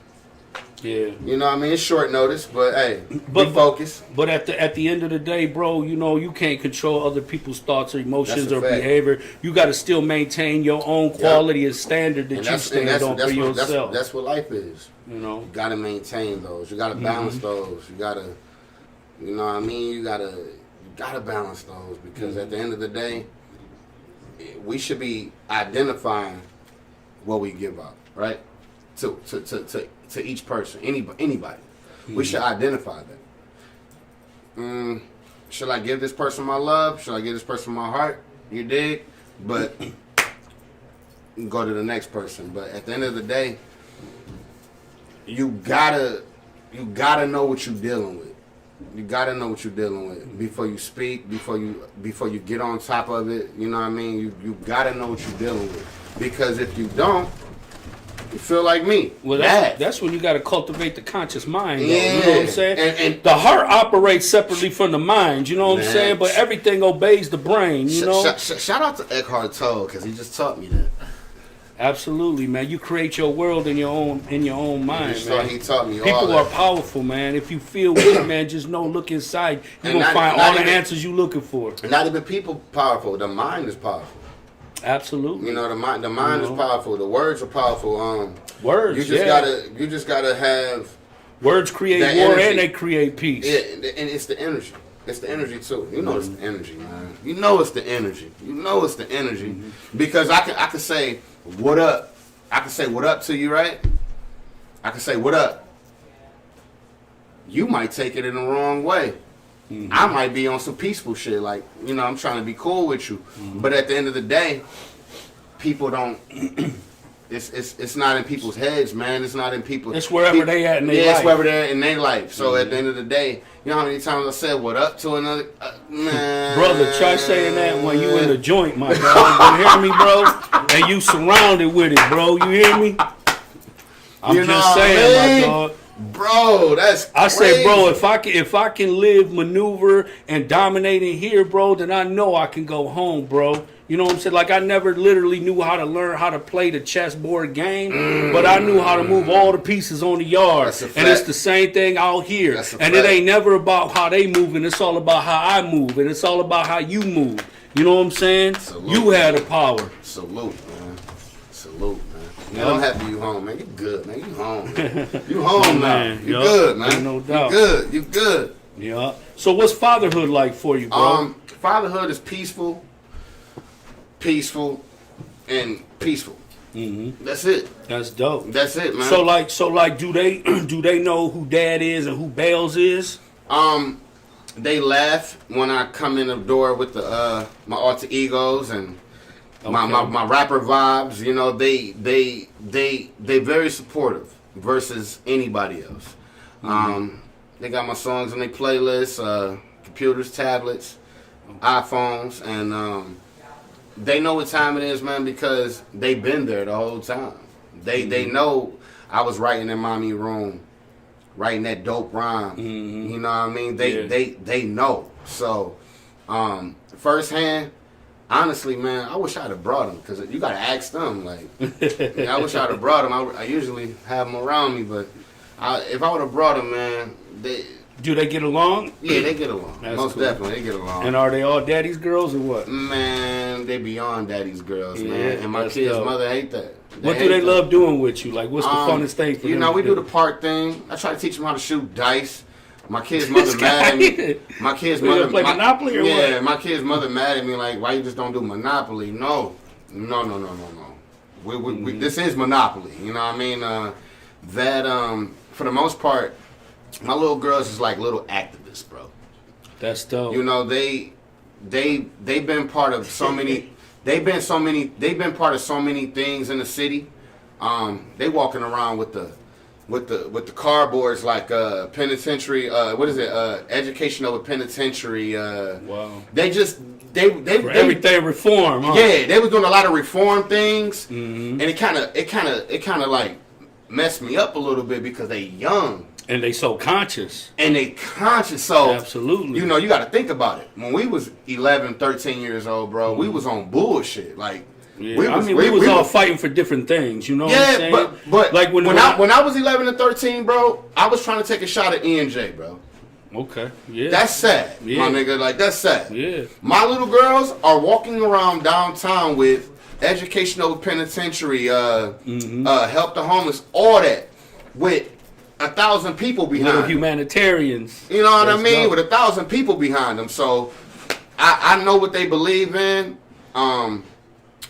S1: Yeah.
S2: You know what I mean? It's short notice, but hey,
S1: But-
S2: be focused.
S1: But at the end of the day, bro, you know, you can't control other people's thoughts or emotions
S2: That's a
S1: or
S2: fact.
S1: behavior. You got to still maintain your own quality and standard that you stand on for yourself.
S2: That's what life is.
S1: You know,
S2: You gotta maintain those. You gotta balance those. You gotta, you know what I mean? You gotta balance those because at the end of the day, we should be identifying what we give out, right? To each person, anybody. We should identify that. Should I give this person my love? Should I give this person my heart? You dig? But go to the next person. But at the end of the day, you gotta know what you're dealing with. You gotta know what you're dealing with before you speak, before you get on top of it. You know what I mean? You gotta know what you're dealing with because if you don't, you feel like me.
S1: well, that's when you got to cultivate the conscious mind. Though,
S2: Yeah.
S1: you know what I'm saying?
S2: And
S1: the heart operates separately from the mind. You know what I'm
S2: Man.
S1: saying? But everything obeys the brain. You know.
S2: shout out to Eckhart Tolle because he just taught me that.
S1: Absolutely, man. You create your world in your own mind, man.
S2: He taught me all
S1: People
S2: that.
S1: are powerful, man. If you feel weak, man, just know, look inside. You're
S2: And
S1: gonna find
S2: not
S1: all the
S2: even-
S1: answers you're looking for.
S2: Not even people powerful. The mind is powerful.
S1: Absolutely.
S2: You know, the mind is powerful. The words are powerful.
S1: Words.
S2: You just gotta have.
S1: Words create
S2: that
S1: war
S2: energy.
S1: and they create peace.
S2: Yeah, and it's the energy. It's the energy too. You know it's the energy, man. You know it's the energy. You know it's the energy. Because I can say what up. I can say what up to you, right? I can say what up. You might take it in the wrong way. I might be on some peaceful shit, like, you know, I'm trying to be cool with you. But at the end of the day, people don't. It's not in people's heads, man. It's not in people's.
S1: It's wherever they at in their
S2: Yeah,
S1: life.
S2: it's wherever they're in their life. So at the end of the day, you know how many times I said what up to another man.
S1: Brother, try saying that when you in the joint, my dog. You hear me, bro? And you surrounded with it, bro. You hear me? I'm
S2: You know
S1: just
S2: what I
S1: saying,
S2: mean?
S1: my dog.
S2: Bro, that's
S1: I
S2: crazy.
S1: say, bro, if I can live, maneuver, and dominate in here, bro, then I know I can go home, bro. You know what I'm saying? Like, I never literally knew how to learn how to play the chessboard game, but I knew how to move all the pieces on the yard.
S2: That's a
S1: And it's
S2: fact.
S1: the same thing out here.
S2: That's a
S1: And
S2: fact.
S1: it ain't never about how they move, and it's all about how I move, and it's all about how you move. You know what I'm saying?
S2: Salute.
S1: You had the power.
S2: Salute, man. Salute, man.
S1: Yeah.
S2: Man, I'm happy you home, man. You good, man. You home, man. You home now.
S1: Man,
S2: You
S1: yup.
S2: good, man.
S1: Ain't no doubt.
S2: You good. You good.
S1: Yeah. So what's fatherhood like for you, bro?
S2: Fatherhood is peaceful, and peaceful. That's it.
S1: That's dope.
S2: That's it, man.
S1: So like, do they know who Dad is and who Bailz is?
S2: They laugh when I come in the door with the my alter egos and my rapper vibes. You know, they very supportive versus anybody else. They got my songs on their playlists, computers, tablets, iPhones, and they know what time it is, man, because they've been there the whole time. They know I was writing in mommy room, writing that dope rhyme. You know what I mean? They know. So firsthand, honestly, man, I wish I'd have brought them because you gotta ask them. Like, I wish I'd have brought them. I usually have them around me, but if I would have brought them, man,
S1: Do they get along?
S2: yeah, they get along.
S1: That's
S2: Most
S1: cool.
S2: definitely, they get along.
S1: And are they all daddy's girls or what?
S2: Man, they beyond daddy's girls,
S1: Yeah,
S2: man. And my
S1: that's
S2: kid's
S1: dope.
S2: mother hate that.
S1: What do
S2: hate
S1: they
S2: that.
S1: love doing with you? Like, what's the funnest thing for
S2: You
S1: them?
S2: know,
S1: to
S2: we do the park thing. I try to teach them how to shoot dice. My kid's mother mad at me. My kid's
S1: We gonna
S2: mother
S1: play Monopoly or
S2: yeah,
S1: what?
S2: my kid's mother mad at me like, why you just don't do Monopoly? No. This is Monopoly. You know what I mean? For the most part, my little girls is like little activists, bro.
S1: That's dope.
S2: You know, they've been part of so many. They've been part of so many things in the city. They walking around with the cardboards like penitentiary. What is it? Education over penitentiary.
S1: Wow.
S2: They
S1: For everything reform, huh?
S2: yeah, they was doing a lot of reform things, and it kind of like messed me up a little bit because they young.
S1: And they so conscious.
S2: And they conscious, so
S1: Absolutely.
S2: you know, you got to think about it. When we was 11, 13 years old, bro, we was on bullshit. Like,
S1: Yeah. We was all fighting for different things, you know what I'm saying?
S2: but
S1: like
S2: when I was 11 and 13, bro, I was trying to take a shot at ENJ, bro.
S1: Okay, yeah.
S2: That's sad,
S1: Yeah.
S2: my nigga. Like, that's sad.
S1: Yeah.
S2: My little girls are walking around downtown with educational penitentiary, help the homeless, all that, with 1,000 people behind
S1: Little
S2: them.
S1: humanitarians.
S2: You know what I mean?
S1: Dope.
S2: With 1,000 people behind them. So, I know what they believe in.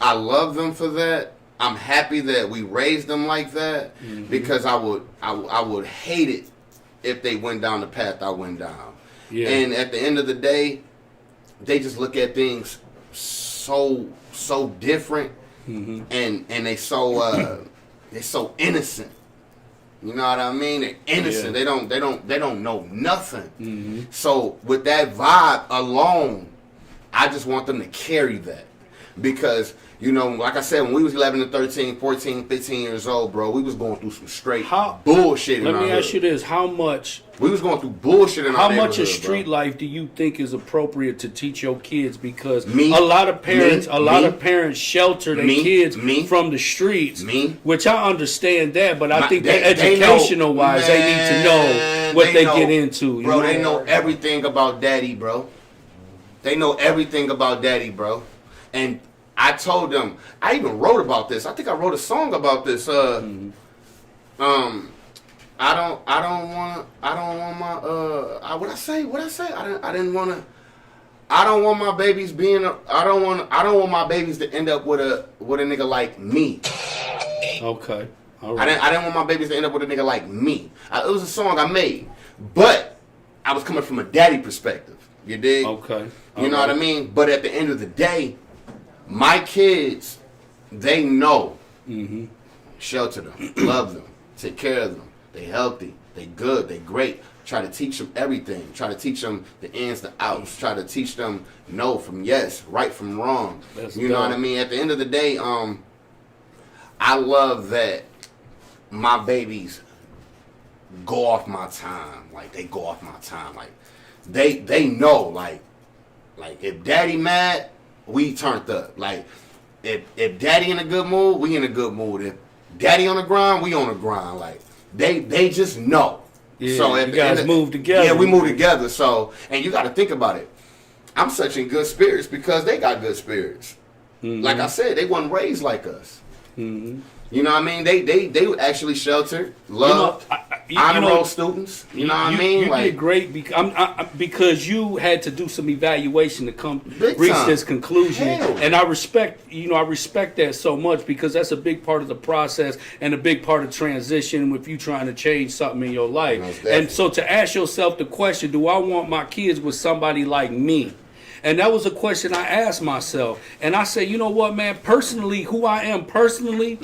S2: I love them for that. I'm happy that we raised them like that, because I would hate it if they went down the path I went down.
S1: Yeah.
S2: And at the end of the day, they just look at things so different, and they're so innocent. You know what I mean? They're innocent.
S1: Yeah.
S2: They don't know nothing. So with that vibe alone, I just want them to carry that. Because, you know, like I said, when we was 11 to 13, 14, 15 years old, bro, we was going through some straight bullshit in our hood.
S1: Let me ask you this. How much...
S2: We was going through bullshit in our neighborhood,
S1: How much of street
S2: bro.
S1: life do you think is appropriate to teach your kids? Because
S2: Me,
S1: a lot of parents
S2: me,
S1: shelter their
S2: me,
S1: kids
S2: me,
S1: from the streets,
S2: me.
S1: which I understand that, but I think
S2: they
S1: that educational
S2: know,
S1: wise, they need to know what they get into.
S2: Bro, they know everything about daddy, bro. They know everything about daddy, bro. And I told them, I even wrote about this. I think I wrote a song about this. I don't want my what I say? I don't want my babies being I don't want my babies to end up with a nigga like me.
S1: Okay. All right.
S2: I didn't want my babies to end up with a nigga like me. It was a song I made, but I was coming from a daddy perspective. You dig?
S1: Okay.
S2: You know what I mean? But at the end of the day, my kids, they know. Shelter them, love them, take care of them. They healthy, they good, they great. Try to teach them everything. Try to teach them the ins, the outs. Try to teach them no from yes, right from wrong. You know what I mean? At the end of the day, I love that my babies go off my time. Like, they go off my time. Like, they know, like if daddy mad, we turned up. Like, if daddy in a good mood, we in a good mood. If daddy on the grind, we on the grind. Like, they just know.
S1: Yeah,
S2: so
S1: you guys move together.
S2: Yeah, we move together. So, and you got to think about it. I'm such in good spirits because they got good spirits. Like I said, they wasn't raised like us. You know what I mean? They actually sheltered, loved, honor roll students. You know what I mean?
S1: You did great because you had to do some evaluation to reach this conclusion, and I respect that so much, because that's a big part of the process and a big part of transition with you trying to change something in your life. And so to ask yourself the question, do I want my kids with somebody like me? And that was a question I asked myself. And I said, you know what, man, personally, who I am personally,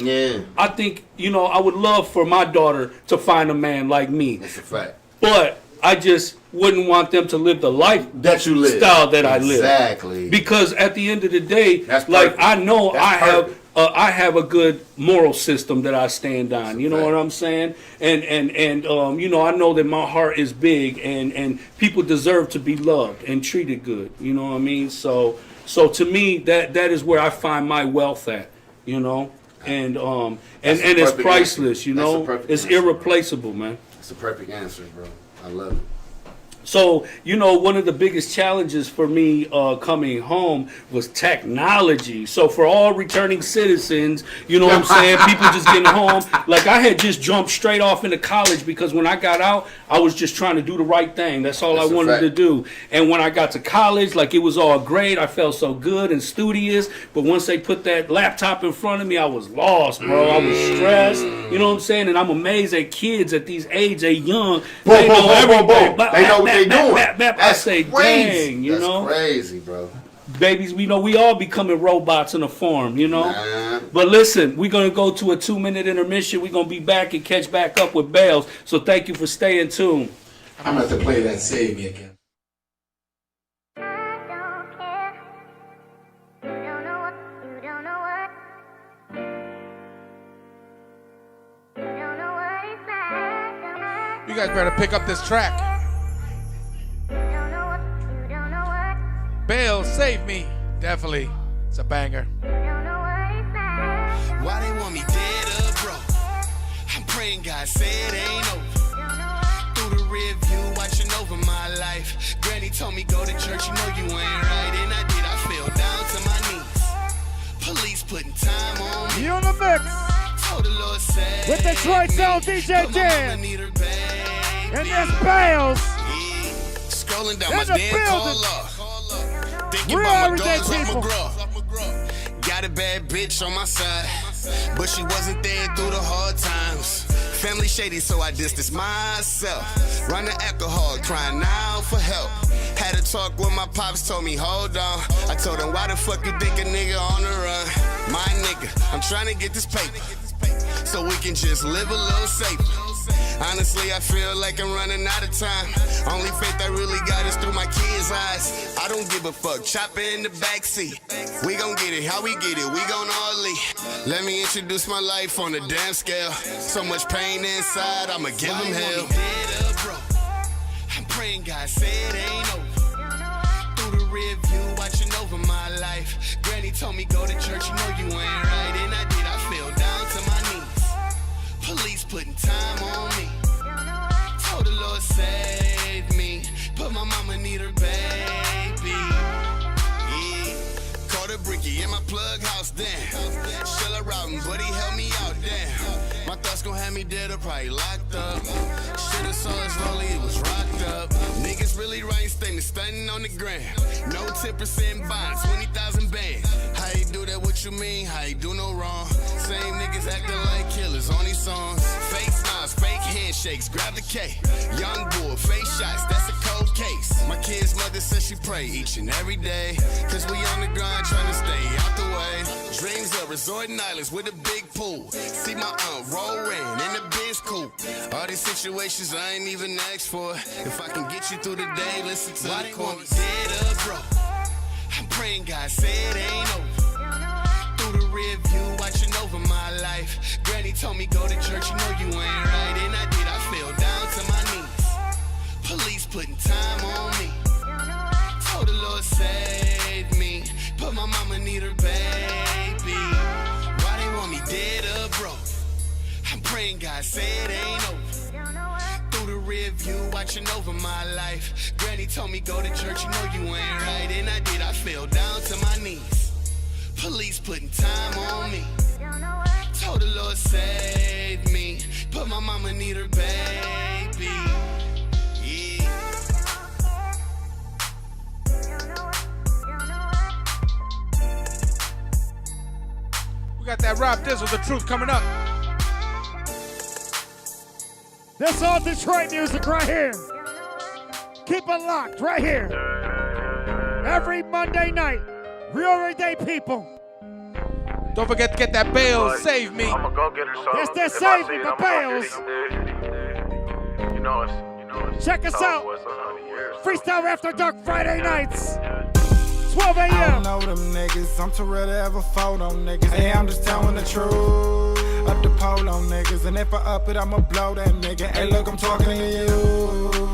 S1: I think, I would love for my daughter to find a man like me.
S2: That's a fact.
S1: But I just wouldn't want them to live the life
S2: that you live,
S1: style that I live.
S2: Exactly.
S1: Because at the end of the day,
S2: that's
S1: like, I know
S2: that's
S1: I have a good moral system that I stand on. You know what I'm saying? And I know that my heart is big, and people deserve to be loved and treated good. You know what I mean? So to me, that is where I find my wealth at. And it's priceless. It's irreplaceable, man.
S2: It's a perfect answer, bro. I love it.
S1: So, one of the biggest challenges for me coming home was technology. So for all returning citizens, you know what I'm saying, people just getting home. Like, I had just jumped straight off into college because when I got out, I was just trying to do the right thing. That's all I wanted to do. And when I got to college, like, it was all great. I felt so good and studious. But once they put that laptop in front of me, I was lost, bro. I was stressed. You know what I'm saying? And I'm amazed at kids at these age, they young. They know everything.
S2: They know what they doing.
S1: I say, dang,
S2: That's crazy, bro.
S1: Babies, we all becoming robots in a form, But listen, we're going to go to a 2-minute intermission. We're going to be back and catch back up with Bailz. So thank you for staying tuned.
S9: I'm going to have to play that Save Me again.
S7: You guys better pick up this track. Bailz, Save Me. Definitely. It's a banger.
S5: Why they want me dead or broke? I'm praying God say it ain't over. Through the rear view, watching over my life. Granny told me go to church, you know you ain't right. And I did, I fell down to my knees. Police putting time on me.
S6: You on the mix.
S5: Told the Lord say
S6: with the Troy Sound DJ Dan. And there's Bailz.
S5: Scrolling down my damn call up. Thinking
S6: Real
S5: about my
S6: everyday
S5: dogs off
S6: people.
S5: my gruff. Got a bad bitch on my side, but she wasn't there through the hard times. Family shady, so I distanced myself. Run the alcohol, crying now for help. Had a talk with my pops, told me, hold on. I told him, why the fuck you think a nigga on the run? My nigga, I'm trying to get this paper, so we can just live a little safer. Honestly, I feel like I'm running out of time. Only faith I really got is through my kids' eyes. I don't give a fuck, chopper in the backseat. We gon' get it, how we get it, we gon' all leave. Let me introduce my life on a damn scale. So much pain inside, I'ma give them hell. I'm praying God say it ain't over. Through the rear view, watching over my life. Granny told me go to church, you know you ain't right. And I did, I fell down to my knees. Police putting time on me. Told the Lord save me, but my mama need her baby. Yeah. Caught a bricky in my plug house, damn. Shell a routing, but he held me out, damn. My thoughts gon' have me dead or probably locked up. Should've saw it slowly, it was rocked up. Niggas really writing statements, stunting on the gram. No 10% bonds, 20,000 bands. How you do that, what you mean? How you do no wrong? Same niggas acting like killers on these songs. Fake smiles, fake handshakes, grab the K. Young bull, face shots, that's a cold case. My kid's mother says she pray each and every day. Cause we on the grind trying to stay out the way. Dreams of resorting islands with a big pool. See my aunt roll in the Benz coupe. All these situations I ain't even asked for. If I can get you through the day, listen to the chorus. Dead or broke, I'm praying God say it ain't over. Through the rear view, watching over my life. Granny told me go to church, you know you ain't right. And I did, I fell down to my knees. Police putting time on me. Told the Lord save me, but my mama need her baby. Why they want me dead or broke? I'm praying God say it ain't over. Through the rear view, watching over my life. Granny told me go to church, you know you ain't right. And I did, I fell down to my knees. Police putting time on me. Told the Lord save me, but my mama need her baby. Yeah.
S7: We got that Rob Dizzle, The Truth, coming up.
S6: This all Detroit music right here. Keep it locked right here. Every Monday night. Real everyday people.
S7: Don't forget to get that Bailz, Save Me.
S10: I'ma go get her, so
S6: Yes, that Save Me by Bailz.
S10: You know it's
S6: Check us out. Freestyle After Dark Friday nights. 12
S11: I
S6: a.m.
S11: don't know them niggas, I'm too real to ever fold on niggas. Hey, I'm just telling the truth. Up the pole on niggas, and if I up it, I'ma blow that nigga. Hey, look, I'm talking to you.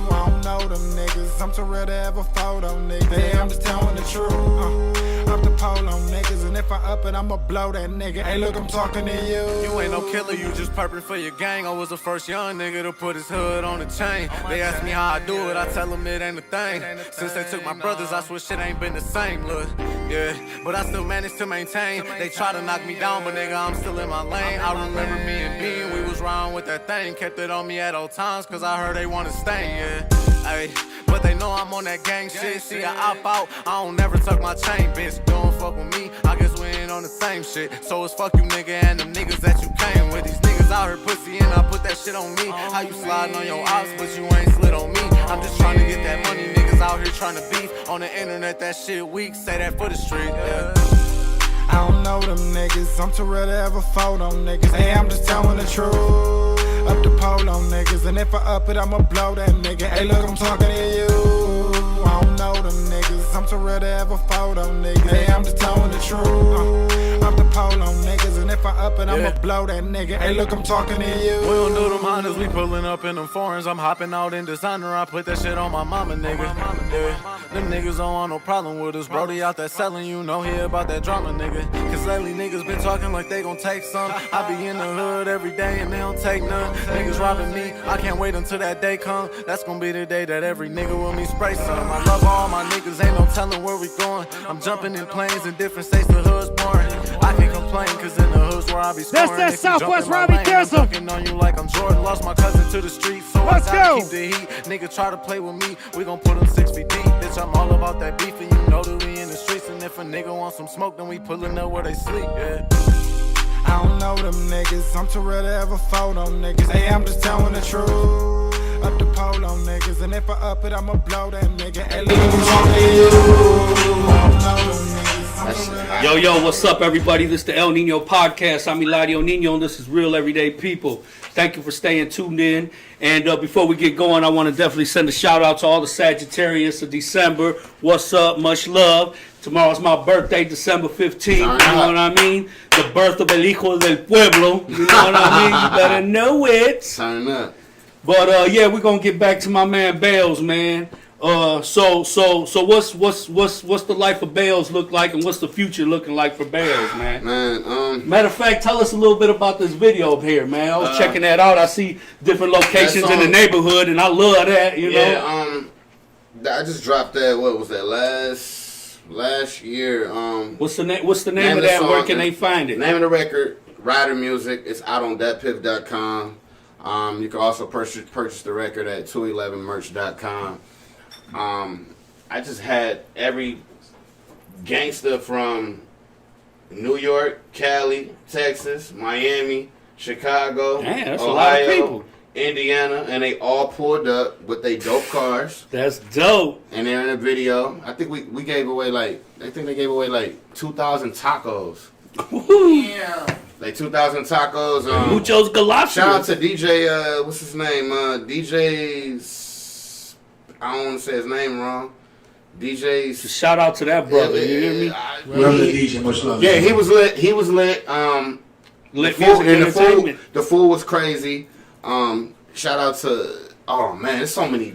S11: I don't know them niggas, I'm too real to ever fold on niggas. Hey, I'm just telling the truth. Up the pole on niggas, and if I up it, I'ma blow that nigga. Hey, look, I'm talking to you.
S12: You ain't no killer, you just purping for your gang. I was the first young nigga to put his hood on the chain. They ask me how I do it, I tell them it ain't a thing. Since they took my brothers, I swear shit ain't been the same, look. Yeah, but I still managed to maintain. They try to knock me down, but nigga, I'm still in my lane. I remember me and Bean, we was riding with that thing. Kept it on me at all times, cause I heard they wanna stay, yeah. Ay, but they know I'm on that gang shit. See, I op out, I don't never tuck my chain, bitch. Don't fuck with me, I guess we ain't on the same shit. So it's fuck you, nigga, and them niggas that you came with. These niggas out here pussy, and I put that shit on me. How you sliding on your ops, but you ain't slid on me. I'm just trying to get that money, niggas out here trying to beef. On the internet, that shit weak, say that for the street, yeah.
S11: I don't know them niggas, I'm too real to ever fold on niggas. Hey, I'm just telling the truth. Up the pole on niggas, and if I up it, I'ma blow that nigga. Hey, look, I'm talking to you. I don't know them niggas. I'm too real to ever fold on niggas. Hey, I'm just telling the truth. Up the pole on niggas, and if I up it, I'ma blow that nigga. Hey, look, I'm talking to you.
S12: We don't do them honors, we pulling up in them foreigns. I'm hopping out in designer, I put that shit on my mama, nigga. Yeah. Them niggas don't want no problem with us. Brody out there selling, you know he about that drama, nigga. Cause lately niggas been talking like they gon' take some. I be in the hood every day and they don't take none. Niggas robbing me, I can't wait until that day come. That's gonna be the day that every nigga with me spray some. I love all my niggas, ain't no telling where we going. I'm jumping in planes in different states, the hood's boring. I can't complain, cause in the hood's where I be scoring.
S6: That's that Southwest Robbie Dizzle.
S12: I'm dunking on you like I'm Jordan. Lost my cousin to the streets, so
S6: Let's
S12: I gotta
S6: go.
S12: keep the heat. Nigga try to play with me, we gon' put him 6 feet deep. Bitch, I'm all about that beef, and you know that we in the streets. And if a nigga want some smoke, then we pullin' up where they sleep, yeah.
S11: I don't know them niggas. I'm too real to ever fold on niggas. Hey, I'm just telling the truth. Up the pole on niggas, and if I up it, I'ma blow that nigga. Hey, look, I'm talking to you. I don't know them niggas. I'm too real.
S1: Yo, what's up, everybody? This is the El Niño podcast. I'm Eladio Niño, and this is Real Everyday People. Thank you for staying tuned in. And before we get going, I want to definitely send a shout out to all the Sagittarius of December. What's up? Much love. Tomorrow's my birthday, December 15th. You know what I mean? The birth of El Hijo del Pueblo. You know what I mean? You better know it.
S2: Turn up.
S1: But yeah, we're gonna get back to my man Bailz, man. So what's the life of Bailz look like, and what's the future looking like for Bailz, man? Matter of fact, tell us a little bit about this video up here, man. I was checking that out. I see different locations in the neighborhood, and I love that. You know.
S2: I just dropped that. What was that last year?
S1: What's the name of that? Where can they find it?
S2: Name of the record, Rider Music. It's out on thatpiff.com. You can also purchase the record at 211merch.com. I just had every gangster from New York, Cali, Texas, Miami, Chicago,
S1: Damn, that's a
S2: Ohio,
S1: lot of people.
S2: Indiana, and they all pulled up with their dope cars.
S1: That's dope.
S2: And they're in a video. I think we gave away they gave away 2,000 tacos.
S3: Yeah.
S2: Like 2,000 tacos.
S1: Muchos galachos.
S2: Shout out to DJ, what's his name? DJ, I don't want to say his name wrong. DJ.
S1: Shout out to that brother. You hear me?
S9: Whoever the DJ, much love.
S2: Yeah, he was lit. He was lit.
S1: Lit music entertainment.
S2: The fool was crazy. Shout out to. Oh man, it's so many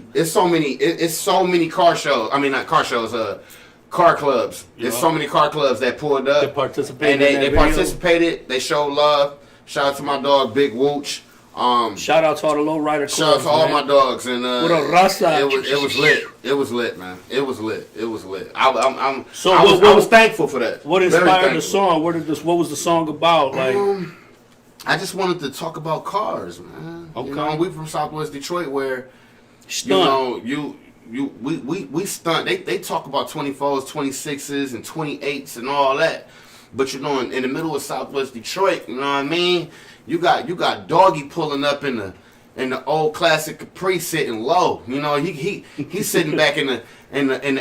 S2: car shows. I mean, not car shows. Car clubs. There's so many car clubs that pulled up.
S1: They participated.
S2: And they participated. They showed love. Shout out to my dog Big Wooch.
S1: Shout out to all the lowrider clubs.
S2: Shout out to all my dogs. And
S1: what a raza.
S2: It was lit. It was lit, man. It was lit. I was thankful for that.
S1: What inspired the song? What was the song about? Like,
S2: I just wanted to talk about cars, man.
S1: Okay.
S2: You know, we from Southwest Detroit, where
S1: stunt.
S2: we stunt. They talk about 24s, 26s, and 28s and all that. But you know, in the middle of Southwest Detroit, you know what I mean? You got Doggy pulling up in the old classic Capri sitting low. You know, he's sitting back in the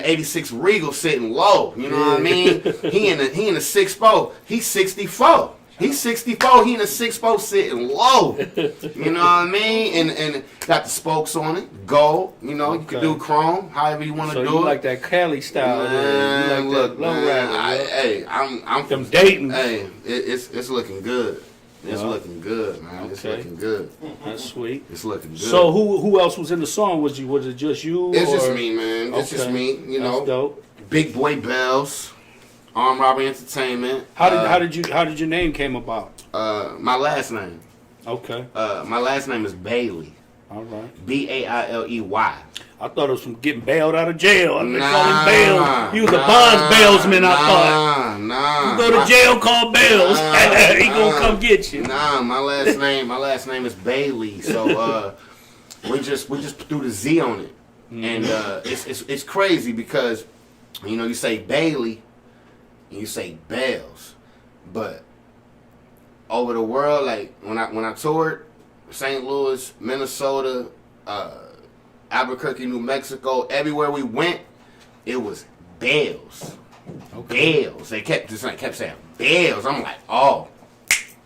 S2: 86 Regal sitting low. You know what I mean? He in the 6-4. He's 64. He's 64. He in a 6-4 sitting low. You know what I mean? And got the spokes on it. Gold. You know, you can do chrome, however you want to do
S1: you
S2: it.
S1: like that Cali style?
S2: Man,
S1: you like
S2: look,
S1: that
S2: man. I'm
S1: from Dayton.
S2: Hey, it's looking good. It's looking good, man.
S1: Okay.
S2: It's looking good.
S1: That's sweet.
S2: It's looking good.
S1: So who else was in the song? Was it just you?
S2: It's just me, man. It's just me. You know,
S1: that's dope.
S2: Big Boy Bailz, Armed Robbery Entertainment.
S1: How did your name came about?
S2: My last name.
S1: Okay.
S2: My last name is Bailey.
S1: All right.
S2: Bailey.
S1: I thought it was from getting bailed out of jail. They call him Bailz. He was a bonds bailsman, I thought.
S2: Nah.
S1: You go to jail, call Bailz. He gonna come get you.
S2: Nah, my last name is Bailey. So we just threw the Z on it. And it's crazy because, you know, you say Bailey and you say Bailz. But over the world, like when I toured St. Louis, Minnesota, Albuquerque, New Mexico, everywhere we went, it was Bailz. Okay. Bailz. They kept saying Bailz. I'm like, oh,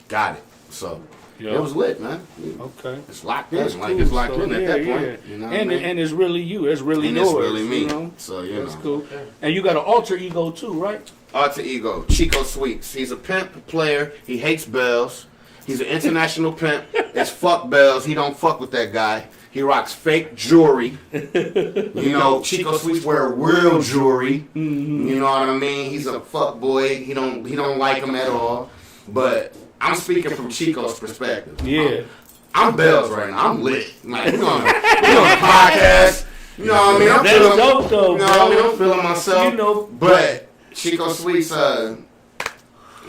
S2: got it. So It was lit, man.
S1: Okay.
S2: It's locked in.
S1: That's
S2: Like
S1: cool.
S2: it's locked
S1: So,
S2: in at that point. You know what I mean?
S1: And it's really you. It's really
S2: And
S1: yours.
S2: it's really me.
S1: You know?
S2: So, you
S1: That's
S2: know.
S1: cool. And you got an alter ego too, right?
S2: Alter ego, Chico Sweets. He's a pimp player. He hates Bailz. He's an international pimp. It's fuck Bailz. He don't fuck with that guy. He rocks fake jewelry. You know, Chico Sweets wear real jewelry. You know what I mean? He's a fuck boy. He don't like him at all. But I'm speaking from Chico's perspective.
S1: Yeah.
S2: I'm Bailz right now. I'm lit. Like, we on a podcast. You know what I mean?
S1: That's dope though,
S2: you know what I mean? I'm feeling myself.
S1: You know,
S2: but Chico Sweets,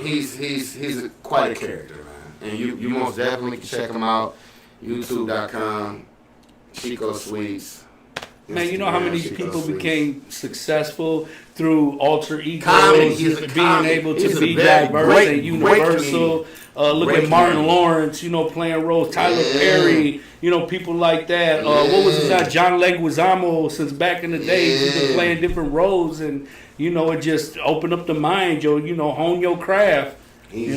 S2: he's quite a character, man. And you most definitely can check him out. YouTube.com, Chico Sweets.
S1: Man, you know how many
S2: Chico
S1: people
S2: Sweets.
S1: became successful through alter egos,
S2: Comedy. He's a
S1: being
S2: comedy.
S1: able
S2: He's
S1: to
S2: a
S1: be
S2: very
S1: diverse
S2: great-
S1: and
S2: great
S1: universal. Look
S2: Great
S1: at Martin
S2: comedian.
S1: Lawrence, you know, playing roles. Tyler
S2: Yeah.
S1: Perry, you know, people like that. What was his name? John Leguizamo. Since back in the days, he's been
S2: Yeah.
S1: playing different roles, and you know, it just opened up the mind, yo. You know, hone your craft.
S2: He's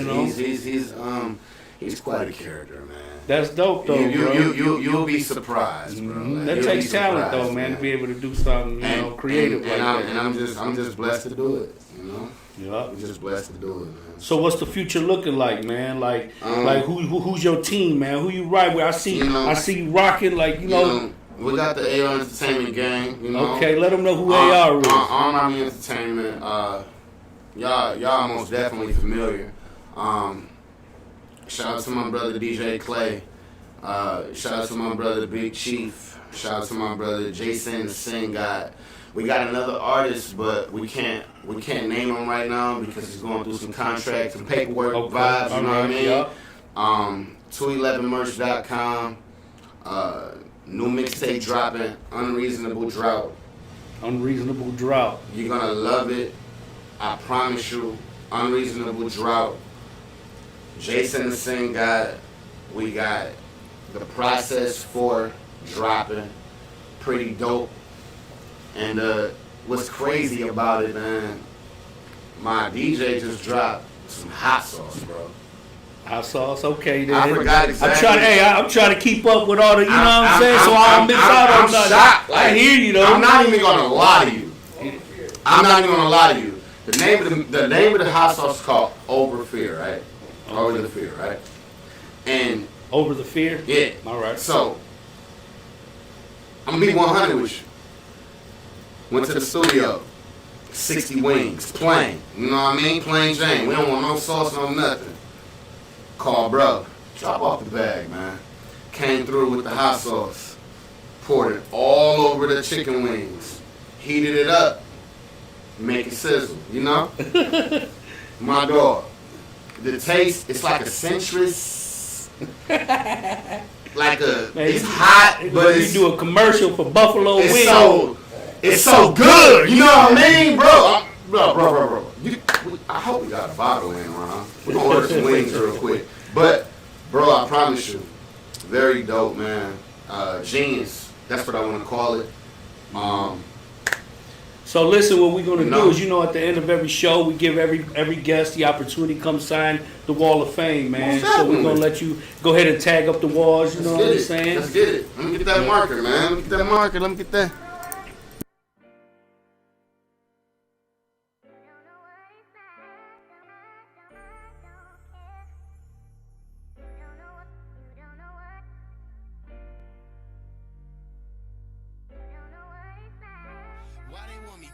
S2: quite a character, man.
S1: That's dope, though, bro.
S2: You'll be surprised, bro. Like,
S1: That
S2: you'll
S1: takes
S2: be
S1: talent,
S2: surprised,
S1: though, man, to be able to do something, you know, creative like that.
S2: And I'm just blessed to do it, you know.
S1: Yeah.
S2: I'm just blessed to do it, man.
S1: So what's the future looking like, man? Like who's your team, man? Who you ride with? I see you rocking, like, you know.
S2: We got the AR Entertainment gang, you know.
S1: Okay, let them know who AR is.
S2: Arm Army Entertainment, y'all most definitely familiar. Shout out to my brother DJ Clay. Shout out to my brother Big Chief. Shout out to my brother Jason the Sing God. We got another artist, but we can't name him right now because he's going through some contracts and paperwork vibes. You know what I mean? 211merch.com. New mixtape dropping. Unreasonable Drought.
S1: Unreasonable Drought.
S2: You're gonna love it. I promise you. Unreasonable Drought. Jason the Sing God. We got The Process 4 dropping. Pretty dope. And what's crazy about it, man, my DJ just dropped some hot sauce, bro.
S1: Hot sauce, okay then.
S2: I forgot exactly.
S1: I'm trying to keep up with all the, you know what I'm saying? So I don't miss out on nothing.
S2: Shocked. Like,
S1: I hear you though.
S2: I'm not even gonna lie to you. I'm not even gonna lie to you. The name of the hot sauce is called Over Fear, right? Over the Fear, right? And
S1: Over the Fear?
S2: Yeah.
S1: All right.
S2: So I'm gonna be 100 with you. Went to the studio, 60 wings, plain. You know what I mean? Plain Jane. We don't want no sauce, no nothing. Call bro, drop off the bag, man. Came through with the hot sauce, poured it all over the chicken wings, heated it up, make it sizzle. You know? My dog. The taste, it's like a citrus. Like a,
S1: Man,
S2: it's hot, but
S1: you
S2: it's,
S1: do a commercial for Buffalo
S2: it's
S1: Wings.
S2: it's so good. You know what I mean, bro? Bro. I hope we got a bottle in, Ron. We're gonna order some wings real quick. But, bro, I promise you, very dope, man. Genius. That's what I want to call it.
S1: So listen, what we're gonna
S2: No.
S1: do is, you know, at the end of every show, we give every guest the opportunity to come sign the Wall of Fame, man.
S2: Most
S1: So we're gonna
S2: definitely.
S1: let you go ahead and tag up the walls. You know what I'm saying?
S2: Let's get it. Let me get that marker, man. Let me get that marker. Let me get that.
S5: Why they want me?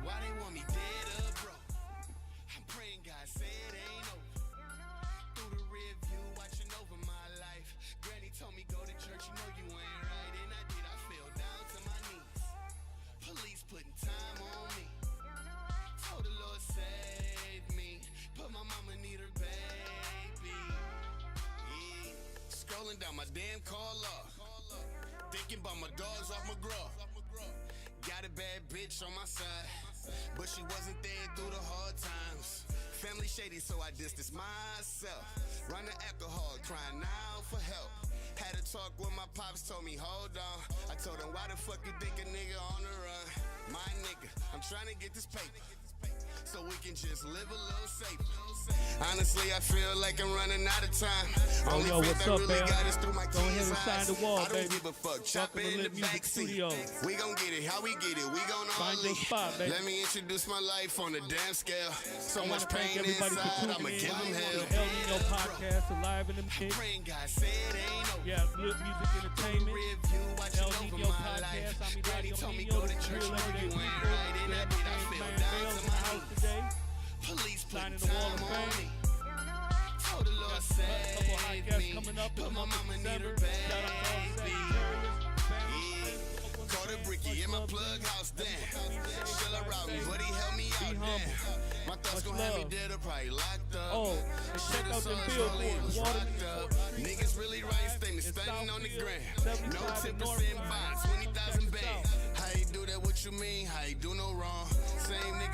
S5: Why they want me dead or broke? I'm praying God say it ain't over. Through the rear view, watching over my life. Granny told me go to church, you know you ain't right. And I did, I fell down to my knees. Police putting time on me. Told the Lord save me. But my mama need her baby. Yeah. Scrolling down my damn call log. Thinking about my dogs off my grub. Got a bad bitch on my side, but she wasn't there through the hard times. Family shady, so I distanced myself. Run the alcohol, crying out for help. Had a talk with my pops, told me, hold on. I told him, why the fuck you think a nigga on the run? My nigga, I'm trying to get this paper, so we can just live a little safer. Honestly, I feel like I'm running out of time. Only
S1: yo,
S5: faith
S1: what's
S5: I
S1: up,
S5: really
S1: man?
S5: got is through my
S1: Go ahead
S5: kids'
S1: and sign
S5: eyes.
S1: the wall,
S5: I don't
S1: baby.
S5: give a fuck. Chop
S1: Welcome
S5: it
S1: to
S5: in the
S1: Lit Music
S5: backseat.
S1: Studios.
S5: We gon' get it, how we get it. We gon' all
S1: Find your
S5: lead.
S1: spot, baby.
S5: Let me introduce my life on a damn scale. So
S1: I
S5: much
S1: want to thank
S5: pain
S1: everybody
S5: inside,
S1: for
S5: I'ma
S1: tuning in.
S5: give them hell.
S1: The El Nino podcast, alive in the mix.
S5: Praying God said ain't over.
S1: Yeah, Lit Music Entertainment.
S5: Review, watching
S1: El
S5: over
S1: Nino
S5: my
S1: podcast.
S5: life.
S1: I'm
S5: Daddy
S1: Eladio
S5: told me
S1: Niño.
S5: go to
S1: This is
S5: church,
S1: Real
S5: no,
S1: Everyday
S5: you
S1: People.
S5: ain't right. And I did, I feel
S1: Man,
S5: down
S1: Bailz
S5: to
S1: in the
S5: my
S1: house
S5: knees.
S1: today.
S5: Police put
S1: Signing the wall of
S5: time on
S1: fame.
S5: me. Told the Lord
S1: Got a couple hot
S5: save
S1: guests
S5: me.
S1: coming up in
S5: But
S1: the
S5: my
S1: month of
S5: mama need
S1: December.
S5: a
S1: Shout out to all the
S5: baby.
S1: Sagittarius.
S5: Caught a bricky in my plug house, damn. Still around me, but he helped me out, damn. My thoughts gon' have me dead or probably locked up.
S1: Oh, and check out them billboards.
S5: Niggas really writing statements, standing on the gram. No 10% bonds, 20,000 bands. How you do that? What you mean? How you do no wrong? Same nigga.